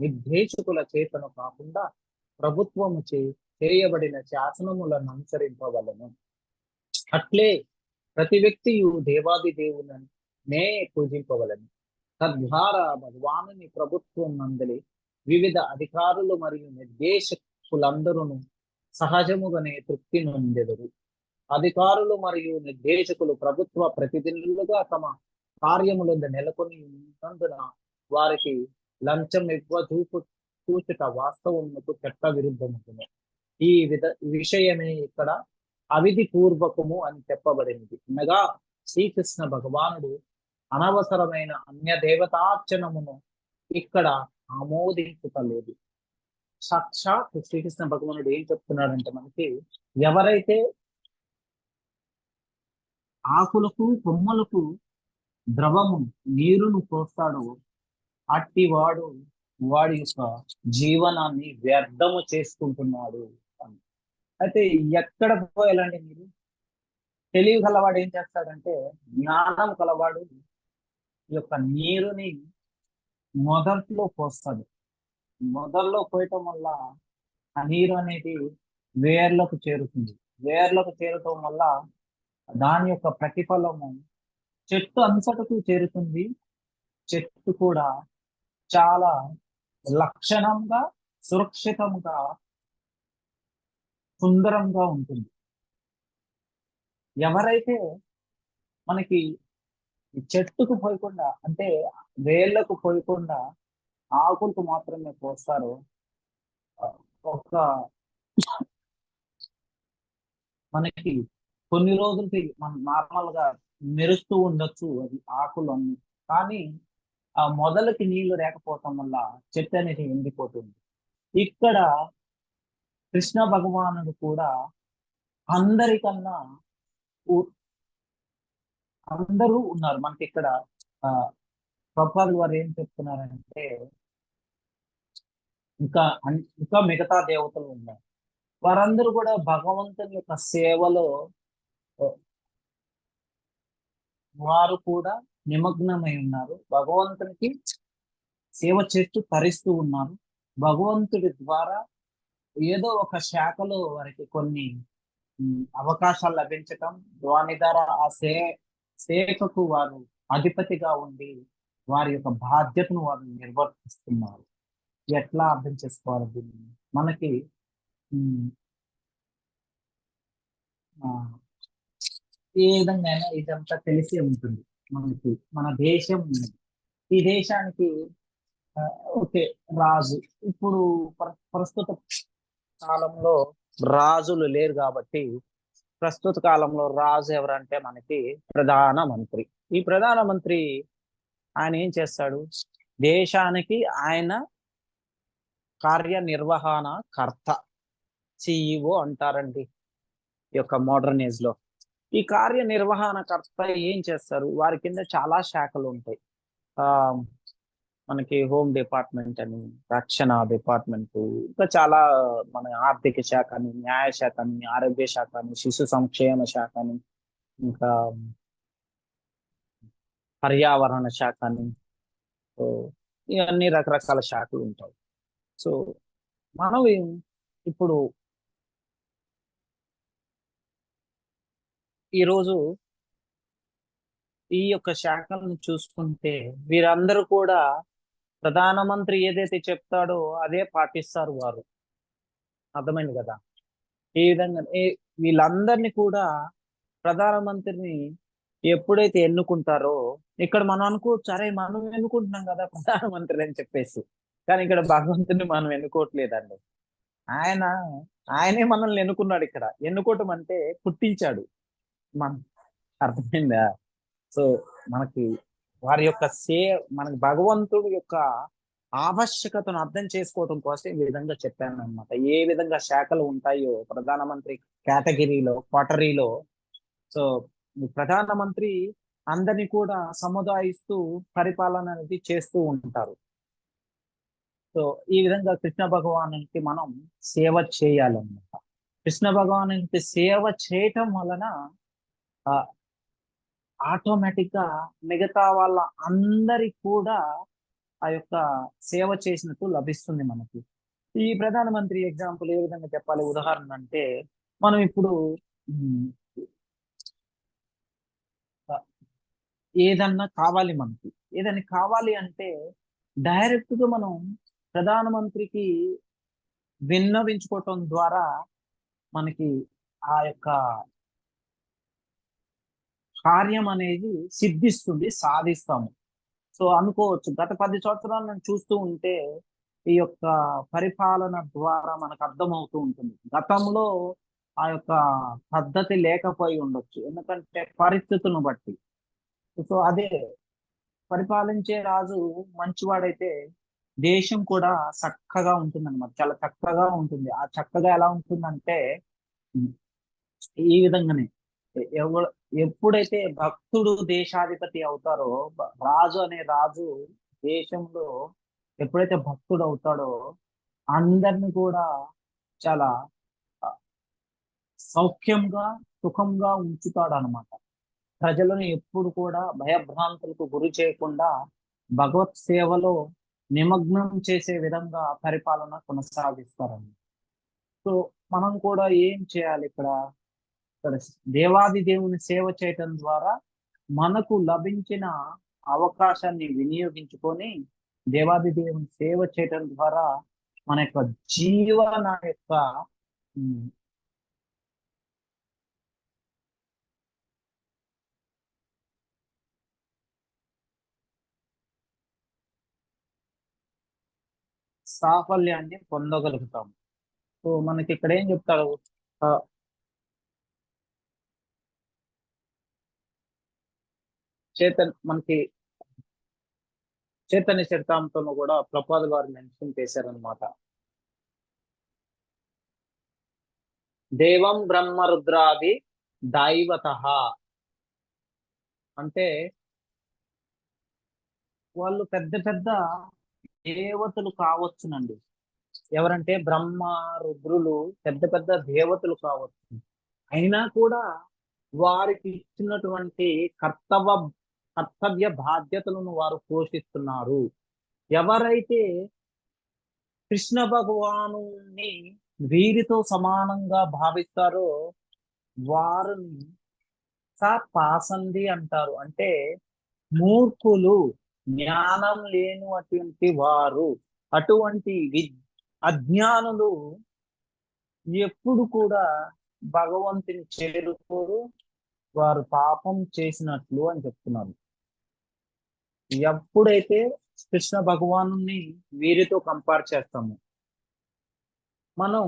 Speaker 1: నిర్దేశకుల చేతను కాకుండా ప్రభుత్వము చేయబడిన శాసనములను అనుసరింపవలను. అట్లే ప్రతి వ్యక్తియు దేవాది దేవునే పూజింపవలను. తద్వారా భగవానుని ప్రభుత్వం నందలి వివిధ అధికారులు మరియు నిర్దేశకులందరూ సహజముగానే తృప్తి నొందెదరు. అధికారులు మరియు నిర్దేశకులు ప్రభుత్వ ప్రతినిధులుగా తమ కార్యములందు నెలకొని ఉన్నందున వారికి లంచం ఇవ్వ చూచుట వాస్తవమునకు చట్ట విరుద్ధముంటుంది. ఈ విషయమే ఇక్కడ అవిధి పూర్వకము అని చెప్పబడినది. అనగా శ్రీకృష్ణ భగవానుడు అనవసరమైన అన్య దేవతార్చనమును ఇక్కడ ఆమోదించలేదు. సాక్షాత్ శ్రీకృష్ణ భగవానుడు ఏం చెప్తున్నాడంటే మనకి, ఎవరైతే ఆకులకు కొమ్మలకు ద్రవము నీరును పోస్తాడో అట్టి వాడి యొక్క జీవనాన్ని వ్యర్థము చేసుకుంటున్నాడు అని. అయితే ఎక్కడ పోయాలండి మీరు? తెలివి కలవాడు ఏం చేస్తాడంటే, జ్ఞానం కలవాడు ఈ యొక్క నీరుని మొదట్లో పోస్తాడు. మొదల్లో పోయటం వల్ల ఆ నీరు అనేది వేర్లకు చేరుతుంది. వేర్లకు చేరటం వల్ల దాని యొక్క ప్రతిఫలము చెట్టు అంతటకు చేరుతుంది. చెట్టు కూడా చాలా లక్షణంగా, సురక్షితంగా, సుందరంగా ఉంటుంది. ఎవరైతే మనకి చెట్టుకు పోయకుండా, అంటే వేళ్లకు పోయకుండా ఆకులకు మాత్రమే పోస్తారో, ఒక మనకి కొన్ని రోజులకి మనం నార్మల్ గా మెరుస్తూ ఉండొచ్చు అది ఆకులు అన్ని, కానీ ఆ మొదలకి నీళ్లు లేకపోవటం వల్ల చెట్టు అనేది ఎండిపోతుంది. ఇక్కడ కృష్ణ భగవానుడు కూడా అందరికన్నా అందరూ ఉన్నారు మనకి ఇక్కడ. ప్రభుపాదులు వారు ఏం చెప్తున్నారంటే, ఇంకా మిగతా దేవతలు ఉన్నారు. వారందరూ కూడా భగవంతుని యొక్క సేవలో వారు కూడా నిమగ్నమై ఉన్నారు. భగవంతునికి సేవ చేస్తూ తరిస్తూ ఉన్నారు. భగవంతుడి ద్వారా ఏదో ఒక శాఖలో వారికి కొన్ని అవకాశాలు లభించటం, దాని ద్వారా ఆ శాఖకు వారు అధిపతిగా ఉండి వారి యొక్క బాధ్యతను వారు నిర్వర్తిస్తున్నారు. ఎట్లా అర్థం చేసుకోవాలి దీన్ని? మనకి ఏ విధంగా ఇదంతా తెలిసే ఉంటుంది మనకి. మన దేశం, ఈ దేశానికి ఓకే రాజు. ఇప్పుడు ప్రస్తుత కాలంలో రాజులు లేరు కాబట్టి, ప్రస్తుత కాలంలో రాజు ఎవరంటే మనకి ప్రధానమంత్రి. ఈ ప్రధానమంత్రి ఆయన ఏం చేస్తాడు? దేశానికి ఆయన కార్యనిర్వహణ కర్త, సిఇఓ అంటారండి ఈ యొక్క మోడర్న్ ఏజ్ లో. ఈ కార్యనిర్వహణ కర్త ఏం చేస్తారు? వారి కింద చాలా శాఖలు ఉంటాయి. మనకి హోమ్ డిపార్ట్మెంట్ అని, రక్షణ డిపార్ట్మెంట్, ఇంకా చాలా మన ఆర్థిక శాఖ అని, న్యాయ శాఖ అని, ఆరోగ్య శాఖ అని, శిశు సంక్షేమ శాఖ అని, ఇంకా పర్యావరణ శాఖ అని, సో ఇవన్నీ రకరకాల శాఖలు ఉంటాయి. సో మనం ఇప్పుడు ఈరోజు ఈ యొక్క శాఖలను చూసుకుంటే వీరందరూ కూడా ప్రధానమంత్రి ఏదైతే చెప్తాడో అదే పాటిస్తారు వారు. అర్థమైంది కదా? ఈ విధంగా వీళ్ళందరినీ కూడా ప్రధానమంత్రిని ఎప్పుడైతే ఎన్నుకుంటారో, ఇక్కడ మనం అనుకోవచ్చు, అరే మనం ఎన్నుకుంటున్నాం కదా ప్రధానమంత్రి అని చెప్పేసి, కానీ ఇక్కడ భగవంతుని మనం ఎన్నుకోవట్లేదండి. ఆయనే మనల్ని ఎన్నుకున్నాడు. ఇక్కడ ఎన్నుకోవటం అంటే పుట్టించాడు. మన అర్థమైందా? సో మనకి వారి యొక్క మనకి భగవంతుడి యొక్క ఆవశ్యకతను అర్థం చేసుకోవడం కోసం ఈ విధంగా చెప్పాను అనమాట. ఏ విధంగా శాఖలు ఉంటాయో ప్రధానమంత్రి కేటగిరీలో, క్వార్టరీలో. సో ప్రధానమంత్రి అందరినీ కూడా సముదాయిస్తూ పరిపాలన అనేది చేస్తూ ఉంటారు. సో ఈ విధంగా కృష్ణ భగవానునికి మనం సేవ చేయాలన్నమాట. కృష్ణ భగవానునికి సేవ చేయటం వలన ఆటోమేటిక్ గా మిగతా వాళ్ళ అందరికి కూడా ఆ యొక్క సేవ చేసినట్టు లభిస్తుంది మనకి. ఈ ప్రధానమంత్రి ఎగ్జాంపుల్ ఏ విధంగా చెప్పాలి? ఉదాహరణ అంటే, మనం ఇప్పుడు ఏదన్నా కావాలి మనకి, ఏదైనా కావాలి అంటే డైరెక్ట్ గా మనం ప్రధానమంత్రికి విన్నవించుకోవటం ద్వారా మనకి ఆ యొక్క కార్యం అనేది సిద్ధిస్తుంది, సాధిస్తాము. సో అనుకోవచ్చు, గత 10 సంవత్సరాలు నేను చూస్తూ ఉంటే ఈ యొక్క పరిపాలన ద్వారా మనకు అర్థమవుతూ ఉంటుంది. గతంలో ఆ యొక్క పద్ధతి లేకపోయి ఉండొచ్చు, ఎందుకంటే పరిస్థితులను బట్టి. సో అదే పరిపాలించే రాజు మంచివాడైతే దేశం కూడా చక్కగా ఉంటుంది అనమాట, చాలా చక్కగా ఉంటుంది. ఆ చక్కగా ఎలా ఉంటుందంటే ఈ విధంగానే ఎవ ఎప్పుడైతే భక్తుడు దేశాధిపతి అవుతారో, రాజు అనే రాజు దేశంలో ఎప్పుడైతే భక్తుడు అవుతాడో అందరిని కూడా చాలా ఆ, సౌఖ్యంగా సుఖంగా ఉంచుతాడు అనమాట. ప్రజలను ఎప్పుడు కూడా భయభ్రాంతులకు గురి చేయకుండా భగవత్ సేవలో నిమగ్నం చేసే విధంగా పరిపాలన కొనసాగిస్తారండి. సో మనం కూడా ఏం చేయాలి ఇక్కడ? ఇక్కడ దేవాది దేవుని సేవ చేయటం ద్వారా మనకు లభించిన అవకాశాన్ని వినియోగించుకొని దేవాది దేవుని సేవ చేయటం ద్వారా మన యొక్క జీవన యొక్క ఉమ్, సాఫల్యాన్ని పొందగలుగుతాం. సో మనకి ఇక్కడ ఏం చెప్తాడు? ఆ, మనకి చైతన్య చరితామృతంలో కూడా ప్రపాదుల వారు మెన్షన్ చేశారనమాట. దేవం బ్రహ్మ రుద్రాది దైవత అంటే వాళ్ళు పెద్ద పెద్ద దేవతలు కావచ్చునండి. ఎవరంటే బ్రహ్మ రుద్రులు పెద్ద పెద్ద దేవతలు కావచ్చు. అయినా కూడా వారికి ఇచ్చినటువంటి కర్తవ్య బాధ్యతలను వారు పోషిస్తున్నారు. ఎవరైతే కృష్ణ భగవానుని వీరితో సమానంగా భావిస్తారో వారిని పాసంది అంటారు. అంటే మూర్ఖులు, జ్ఞానం లేనటువంటి వారు, అటువంటి అజ్ఞానులు ఎప్పుడు కూడా భగవంతుని చేరుకోరు, వారు పాపం చేసినట్లు అని చెప్తున్నారు. ఎప్పుడైతే కృష్ణ భగవాను వీరితో కంపేర్ చేస్తాము, మనం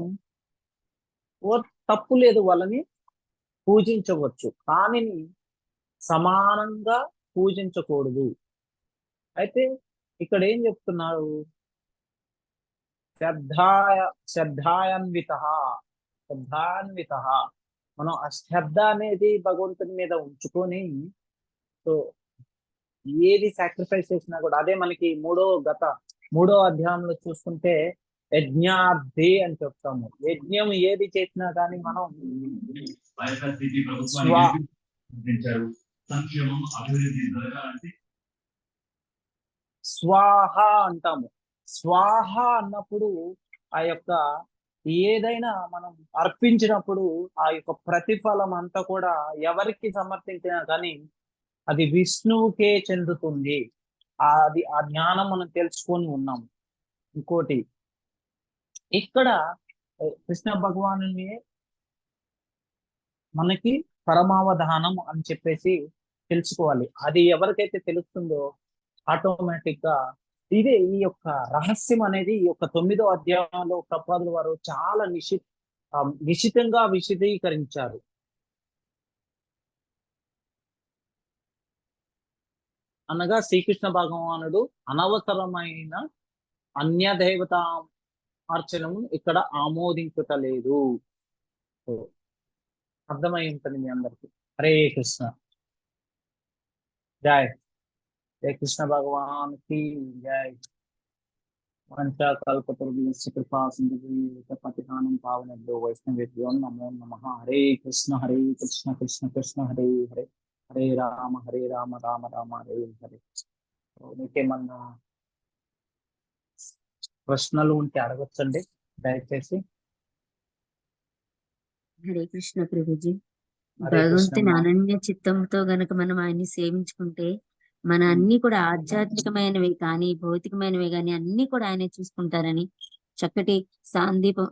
Speaker 1: తప్పు లేదు, వాళ్ళని పూజించవచ్చు, కానీ సమానంగా పూజించకూడదు. అయితే ఇక్కడ ఏం చెప్తున్నారు? శ్రద్ధాన్విత మనం ఆ శ్రద్ధ అనేది భగవంతుని మీద ఉంచుకొని, సో ఏది సాక్రిఫైస్ చేసినా కూడా అదే మనకి మూడో అధ్యాయంలో చూసుకుంటే యజ్ఞార్థి అని చెప్తాము. యజ్ఞం ఏది చేసినా కానీ మనం స్వాహ అంటాము. స్వాహ అన్నప్పుడు ఆ యొక్క ఏదైనా మనం అర్పించినప్పుడు ఆ యొక్క ప్రతిఫలం అంతా కూడా ఎవరికి సమర్పించినా కానీ అది విష్ణువుకే చెందుతుంది. అది ఆ జ్ఞానం మనం తెలుసుకొని ఉన్నాం. ఇంకోటి ఇక్కడ కృష్ణ భగవాను మనకి పరమావధానం అని చెప్పేసి తెలుసుకోవాలి. అది ఎవరికైతే తెలుస్తుందో ఆటోమేటిక్ గా ఇదే ఈ యొక్క రహస్యం అనేది ఈ యొక్క 9వ అధ్యాయంలో ప్రపాదుల వారు చాలా నిశితంగా విశదీకరించారు. అనగా శ్రీకృష్ణ భగవానుడు అనవసరమైన అన్య దేవత అర్చనము ఇక్కడ ఆమోదించటలేదు. అర్థమై ఉంటుంది మీ అందరికి. హరే కృష్ణ. జై జై కృష్ణ భగవాన్ కి జై. పంచకల్పతరుభ్యశ్చ కృపా సింధుభ్యో పతితానం పావనేభ్యో వైష్ణవేభ్యో నమో నమః. హరే కృష్ణ కృష్ణ కృష్ణ హరే హరే, హరే రామ రామ రామ హరే హరే. మీకేమన్నా ప్రశ్నలు ఉంటే అడగచ్చండి దయచేసి.
Speaker 3: హరే కృష్ణ ప్రభుజీ.
Speaker 1: హరే కృష్ణ
Speaker 3: భగవంతుని
Speaker 1: అమ్మా.
Speaker 3: అనన్య చిత్తంతో గనక మనం ఆయన్ని సేవించుకుంటే మన అన్ని కూడా ఆధ్యాత్మికమైనవి కానీ భౌతికమైనవి కానీ అన్ని కూడా ఆయనే చూసుకుంటారని చక్కటి సాందీపం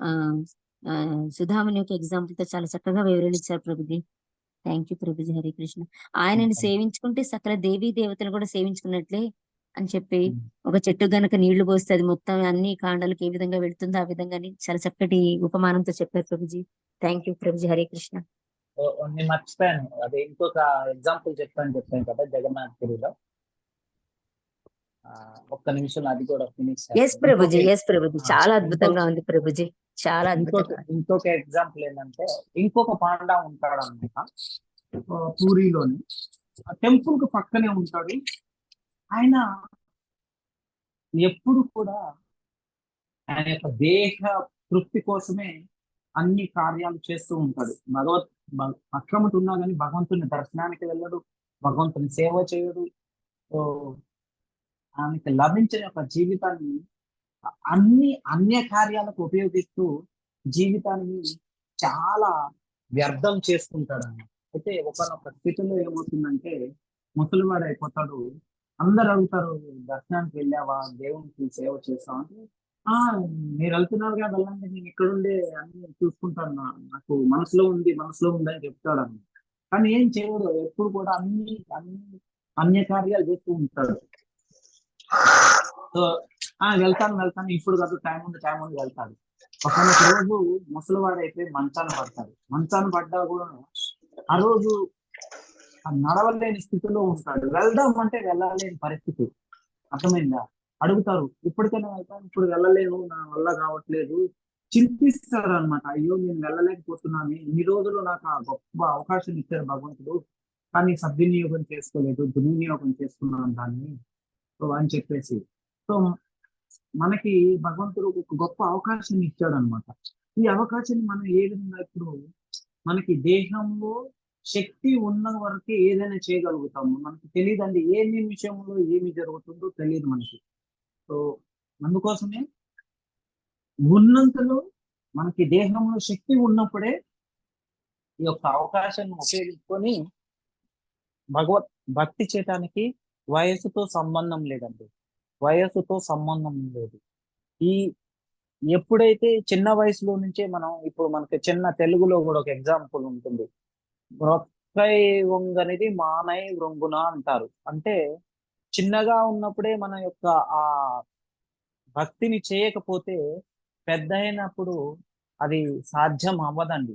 Speaker 3: సుధాముని యొక్క ఎగ్జాంపుల్ తో చాలా చక్కగా వివరణించారు ప్రభుజీ. Thank you Prabhuji. హరే కృష్ణ. ఆయనని సేవించుకుంటే సకల దేవీ దేవతలు కూడా సేవించుకున్నట్లే అని చెప్పి ఒక చెట్టు గనక నీళ్లు పోస్తే అది మొత్తం అన్ని కాండాలకు ఏ విధంగా వెళుతుందో ఆ విధంగా చాలా చక్కటి ఉపమానంతో చెప్పారు ప్రభుజీ. Thank you Prabhuji. హరే కృష్ణ.
Speaker 1: నేను మర్చిపోయాను, అదే ఇంకొక ఎగ్జాంపుల్ చెప్పాను కదా జగన్నాథ్ పురిలో. ఒక్క నిమిషం అది కూడా finish.
Speaker 3: Yes Prabhuji, yes Prabhuji. చాలా అద్భుతంగా ఉంది ప్రభుజీ, చాలా అద్భుతంగా.
Speaker 1: ఇంకొక ఎగ్జాంపుల్ ఏంటంటే, ఇంకొక పాండా ఉంటాడు అనమాట పూరిలోని. టెంపుల్ కు పక్కనే ఉంటాడు. ఆయన ఎప్పుడు కూడా ఆయన యొక్క దేహ తృప్తి కోసమే అన్ని కార్యాలు చేస్తూ ఉంటాడు. అక్రమత ఉన్నా కానీ భగవంతుని దర్శనానికి వెళ్ళడు, భగవంతుని సేవ చేయడు. ఆయనకి లభించిన యొక్క జీవితాన్ని అన్య కార్యాలకు ఉపయోగిస్తూ జీవితాన్ని చాలా వ్యర్థం చేసుకుంటాడు. అయితే ఒకనొక స్థితిలో ఏమవుతుందంటే ముసలివాడు అయిపోతాడు. అందరు అడుగుతారు, దర్శనానికి వెళ్ళావా, దేవునికి సేవ చేస్తావా అంటే, మీరు వెళ్తున్నారుగా, వెళ్ళండి, నేను ఇక్కడుండే అన్ని చూసుకుంటాను, నాకు మనసులో ఉంది అని చెప్తాడు అన్న. కానీ ఏం చేయడు, ఎప్పుడు కూడా అన్య కార్యాలు చేస్తూ ఉంటాడు. సో వెళ్తాను ఇప్పుడు కాదు, టైం ఉంది వెళ్తాడు. ఒకనొక రోజు ముసలివాడు అయిపోయి మంచాన పడ్డా కూడా ఆ రోజు నడవలేని స్థితిలో ఉంటాడు. వెళ్దాం అంటే వెళ్ళలేని పరిస్థితి. అర్థమైందా? అడుగుతారు, ఇప్పటికైనా వెళ్తాను, ఇప్పుడు వెళ్ళలేను, నా వల్ల కావట్లేదు. చింతిస్తారు అనమాట. అయ్యో, నేను వెళ్ళలేకపోతున్నాను, ఇన్ని రోజులు నాకు ఆ గొప్ప అవకాశం ఇచ్చారు భగవంతుడు, కానీ సద్వినియోగం చేసుకోలేదు, దుర్వినియోగం చేసుకున్నాను దాన్ని అని చెప్పేసి. సో మనకి భగవంతుడు ఒక గొప్ప అవకాశం ఇచ్చాడు అనమాట. ఈ అవకాశాన్ని మనం ఏ విధంగా, ఇప్పుడు మనకి దేహంలో శక్తి ఉన్న వరకే ఏదైనా చేయగలుగుతాము. మనకి తెలియదండి ఏ నిమిషంలో ఏమి జరుగుతుందో తెలియదు మనకి. సో అందుకోసమే ఉన్నంతలో మనకి దేహంలో శక్తి ఉన్నప్పుడే ఈ యొక్క అవకాశాన్ని ఉపయోగించుకొని భక్తి చేయటానికి వయసుతో సంబంధం లేదండి, వయసుతో సంబంధం లేదు. ఎప్పుడైతే చిన్న వయసులో నుంచే మనం, ఇప్పుడు మనకి చిన్న తెలుగులో కూడా ఒక ఎగ్జాంపుల్ ఉంటుంది, రొక్కై వంగనిది మానై వృంగున అంటారు. అంటే చిన్నగా ఉన్నప్పుడే మన యొక్క ఆ భక్తిని చేయకపోతే పెద్ద అయినప్పుడు అది సాధ్యం అవ్వదండి.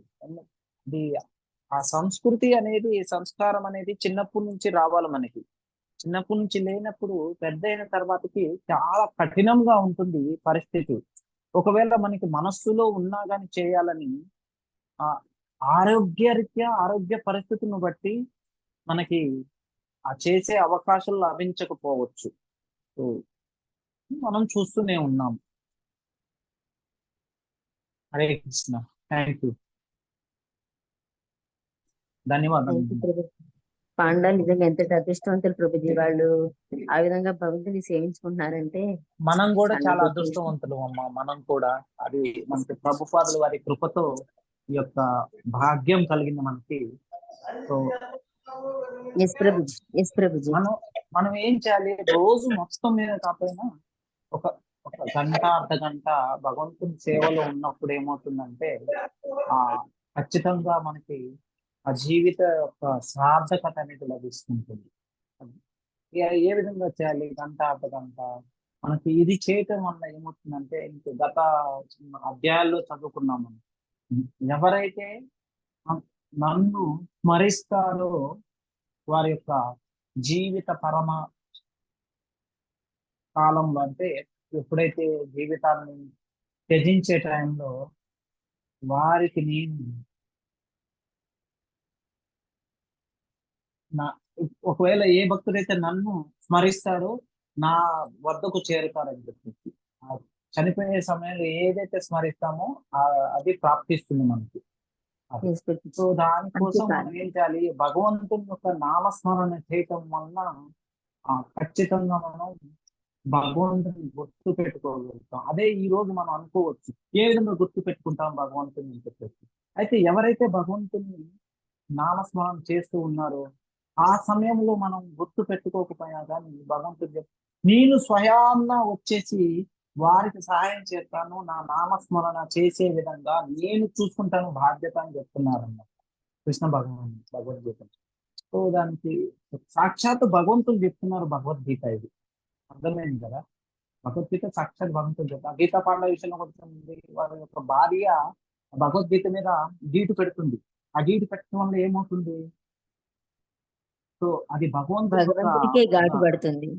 Speaker 1: అది ఆ సంస్కృతి అనేది, సంస్కారం అనేది చిన్నప్పటి నుంచి రావాలి మనకి. చిన్నప్పటి నుంచి లేనప్పుడు పెద్ద అయిన తర్వాతకి చాలా కఠినంగా ఉంటుంది పరిస్థితి. ఒకవేళ మనకి మనస్సులో ఉన్నా కానీ చేయాలని ఆరోగ్య పరిస్థితిని బట్టి మనకి ఆ చేసే అవకాశాలు లభించకపోవచ్చు. మనం చూస్తూనే ఉన్నాం. హరే కృష్ణ. థ్యాంక్ యూ, ధన్యవాదాలు.
Speaker 3: పాండాలు నిజంగా ఎంత అదృష్టవంతులు ప్రభుజీ. వాళ్ళు ఆ విధంగా భగవంతుని సేవించుకుంటున్నారంటే
Speaker 1: మనం కూడా చాలా అదృష్టవంతులు అమ్మా. మనం కూడా అది మనకి ప్రభుపాదుల వారి కృపతో ఈ యొక్క భాగ్యం కలిగింది మనకి. సో మనం ఏం చేయాలి, రోజు మొత్తం మీద కాకపోయినా ఒక గంట అర్ధ గంట భగవంతుని సేవలో ఉన్నప్పుడు ఏమవుతుందంటే ఖచ్చితంగా మనకి ఆ జీవిత యొక్క సార్థకత అనేది లభిస్తుంటుంది. ఏ విధంగా చేయాలి, గంట అర్ధ గంట మనకి ఇది చేయటం వల్ల ఏమవుతుందంటే, ఇంక గత అధ్యాయాల్లో చదువుకున్నాము, ఎవరైతే నన్ను స్మరిస్తారో వారి యొక్క జీవిత పరమ కాలంలో, అంటే ఎప్పుడైతే జీవితాన్ని త్యజించే టైంలో వారికి నేను ఒకవేళ ఏ భక్తుడైతే నన్ను స్మరిస్తాడో నా వద్దకు చేరుతారని చెప్పేసి, చనిపోయే సమయంలో ఏదైతే స్మరిస్తామో అది ప్రాప్తిస్తుంది మనకి. సో దానికోసం మనం ఏం చేయాలి, భగవంతుని యొక్క నామస్మరణ చేయటం వలన ఖచ్చితంగా మనం భగవంతుని గుర్తు పెట్టుకోగలుగుతాం. అదే ఈ రోజు మనం అనుకోవచ్చు, ఏ విధంగా గుర్తు పెట్టుకుంటాం భగవంతుని అని చెప్పేసి. అయితే ఎవరైతే భగవంతుని నామస్మరణ చేస్తూ ఉన్నారో ఆ సమయంలో మనం గుర్తు పెట్టుకోకపోయినా కానీ భగవంతుడు నేను స్వయాన్న వచ్చేసి వారికి సహాయం చేస్తాను, నా నామస్మరణ చేసే విధంగా నేను చూసుకుంటాను బాధ్యత అని చెప్తున్నారన్నమాట కృష్ణ భగవద్గీత. సో దానికి సాక్షాత్ భగవంతుడు చెప్తున్నారు భగవద్గీత. ఇది అర్థమైంది కదా. భగవద్గీత సాక్షాత్ భగవంతుడు చెప్తారు. గీతా పాండవ విషయంలో వస్తుంది, వారి యొక్క భార్య భగవద్గీత మీద గీటు పెడుతుంది. ఆ గీటు పెట్టడం వల్ల ఏమవుతుంది? సో అది
Speaker 3: భగవంతుడికే ఘాటు పడుతుంది.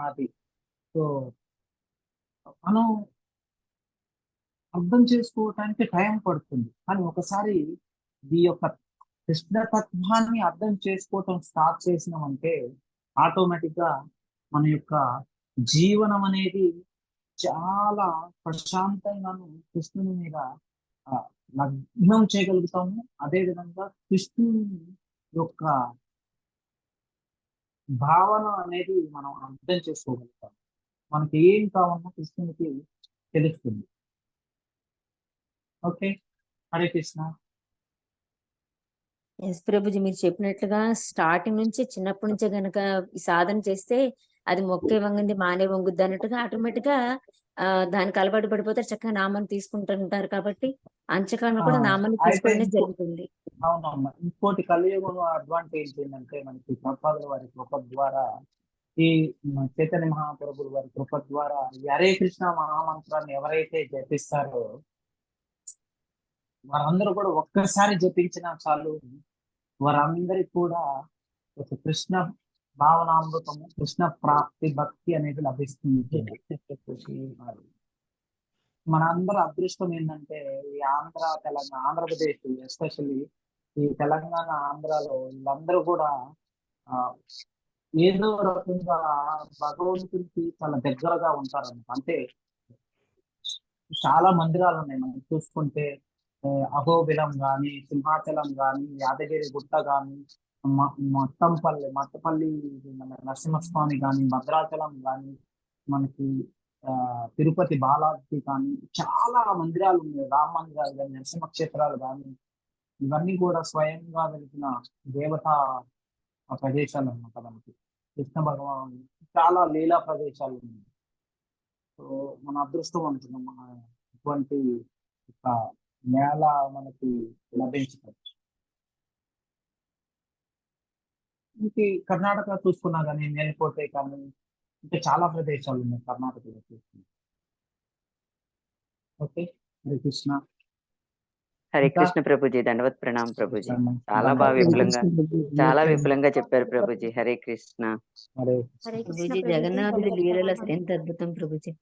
Speaker 1: అది సో మనం అర్థం చేసుకోవటానికి టైం పడుతుంది, కానీ ఒకసారి ఈ యొక్క కృష్ణతత్వాన్ని అర్థం చేసుకోవటం స్టార్ట్ చేసినామంటే ఆటోమేటిక్ గా మన యొక్క జీవనం అనేది చాలా ప్రశాంతంగాను కృష్ణుని మీద లగ్నం చేయగలుగుతాము. అదే విధంగా కృష్ణుని యొక్క భావన అనేది మనం అర్థం చేసుకోగలుగుతాం. మనకి ఏం కావాలన్నా కృష్ణునికి తెలుస్తుంది. ఓకే, హరే కృష్ణ.
Speaker 3: ఎస్ ప్రభుజీ, మీరు చెప్పినట్లుగా స్టార్టింగ్ నుంచి చిన్నప్పటి నుంచే గనక ఈ సాధన చేస్తే అది మొక్కే వంగింది మానే వంగుద్ది అన్నట్టుగా ఆటోమేటిక్ గా దానికి అలవాటు పడిపోతారు, చక్కగా నామాన్ని తీసుకుంటుంటారు. కాబట్టి అంచకాలను కూడా నామాన్ని తీసుకోవడం జరుగుతుంది.
Speaker 1: అవునమ్మా. ఇంకోటి కలియుగంలో అడ్వాంటేజ్ ఏంటంటే మనకి ప్రభుపాదుల వారి కృప ద్వారా, ఈ చైతన్య మహాప్రభుల వారి కృప ద్వారా హరే కృష్ణ మహామంత్రాన్ని ఎవరైతే జపిస్తారో వారందరూ కూడా ఒక్కసారి జపించినా చాలు, వారందరికి కూడా ఒక కృష్ణ భావనామృతము, కృష్ణ ప్రాప్తి, భక్తి అనేది లభిస్తుంది. మన అందరూ అదృష్టం ఏంటంటే ఈ తెలంగాణ, ఆంధ్రప్రదేశ్ ఎస్పెషల్లీ ఈ తెలంగాణ, ఆంధ్రాలో వీళ్ళందరూ కూడా ఏదో రకంగా భగవంతుడికి చాలా దగ్గరగా ఉంటారన్నమాట. అంటే చాలా మందిరాలు ఉన్నాయి మనం చూసుకుంటే, అహోబిలం గాని, సింహాచలం గాని, యాదగిరి గుట్ట గాని, మట్టపల్లి నరసింహస్వామి గాని, భద్రాచలం గాని, మనకి తిరుపతి బాలాజీ కానీ చాలా మందిరాలు ఉన్నాయి. రామ మందిరాలు కానీ, నరసింహ క్షేత్రాలు కానీ, ఇవన్నీ కూడా స్వయంగా వెలిసిన దేవతా ప్రదేశాలు అన్నమాట. మనకి కృష్ణ భగవాన్ చాలా లీలా ప్రదేశాలు ఉన్నాయి. సో మన అదృష్టం అనుకున్నాం మన ఇటువంటి ఒక నేల మనకి లభించవచ్చు. ఇంక కర్ణాటక చూసుకున్నా కానీ మేల్కోటే కానీ ఇంకా చాలా ప్రదేశాలు ఉన్నాయి కర్ణాటకలో చూసుకున్నా. ఓకే, హరే కృష్ణ.
Speaker 4: హరే కృష్ణ ప్రభుజీ, దండవత్ ప్రణాం ప్రభుజీ. చాలా బాగా చాలా విపులంగా చెప్పారు ప్రభుజీ. హరే కృష్ణ.
Speaker 1: హరే
Speaker 3: ప్రభుజీ, జగన్నాథుడి లీలలు ఎంత అద్భుతం ప్రభుజీ.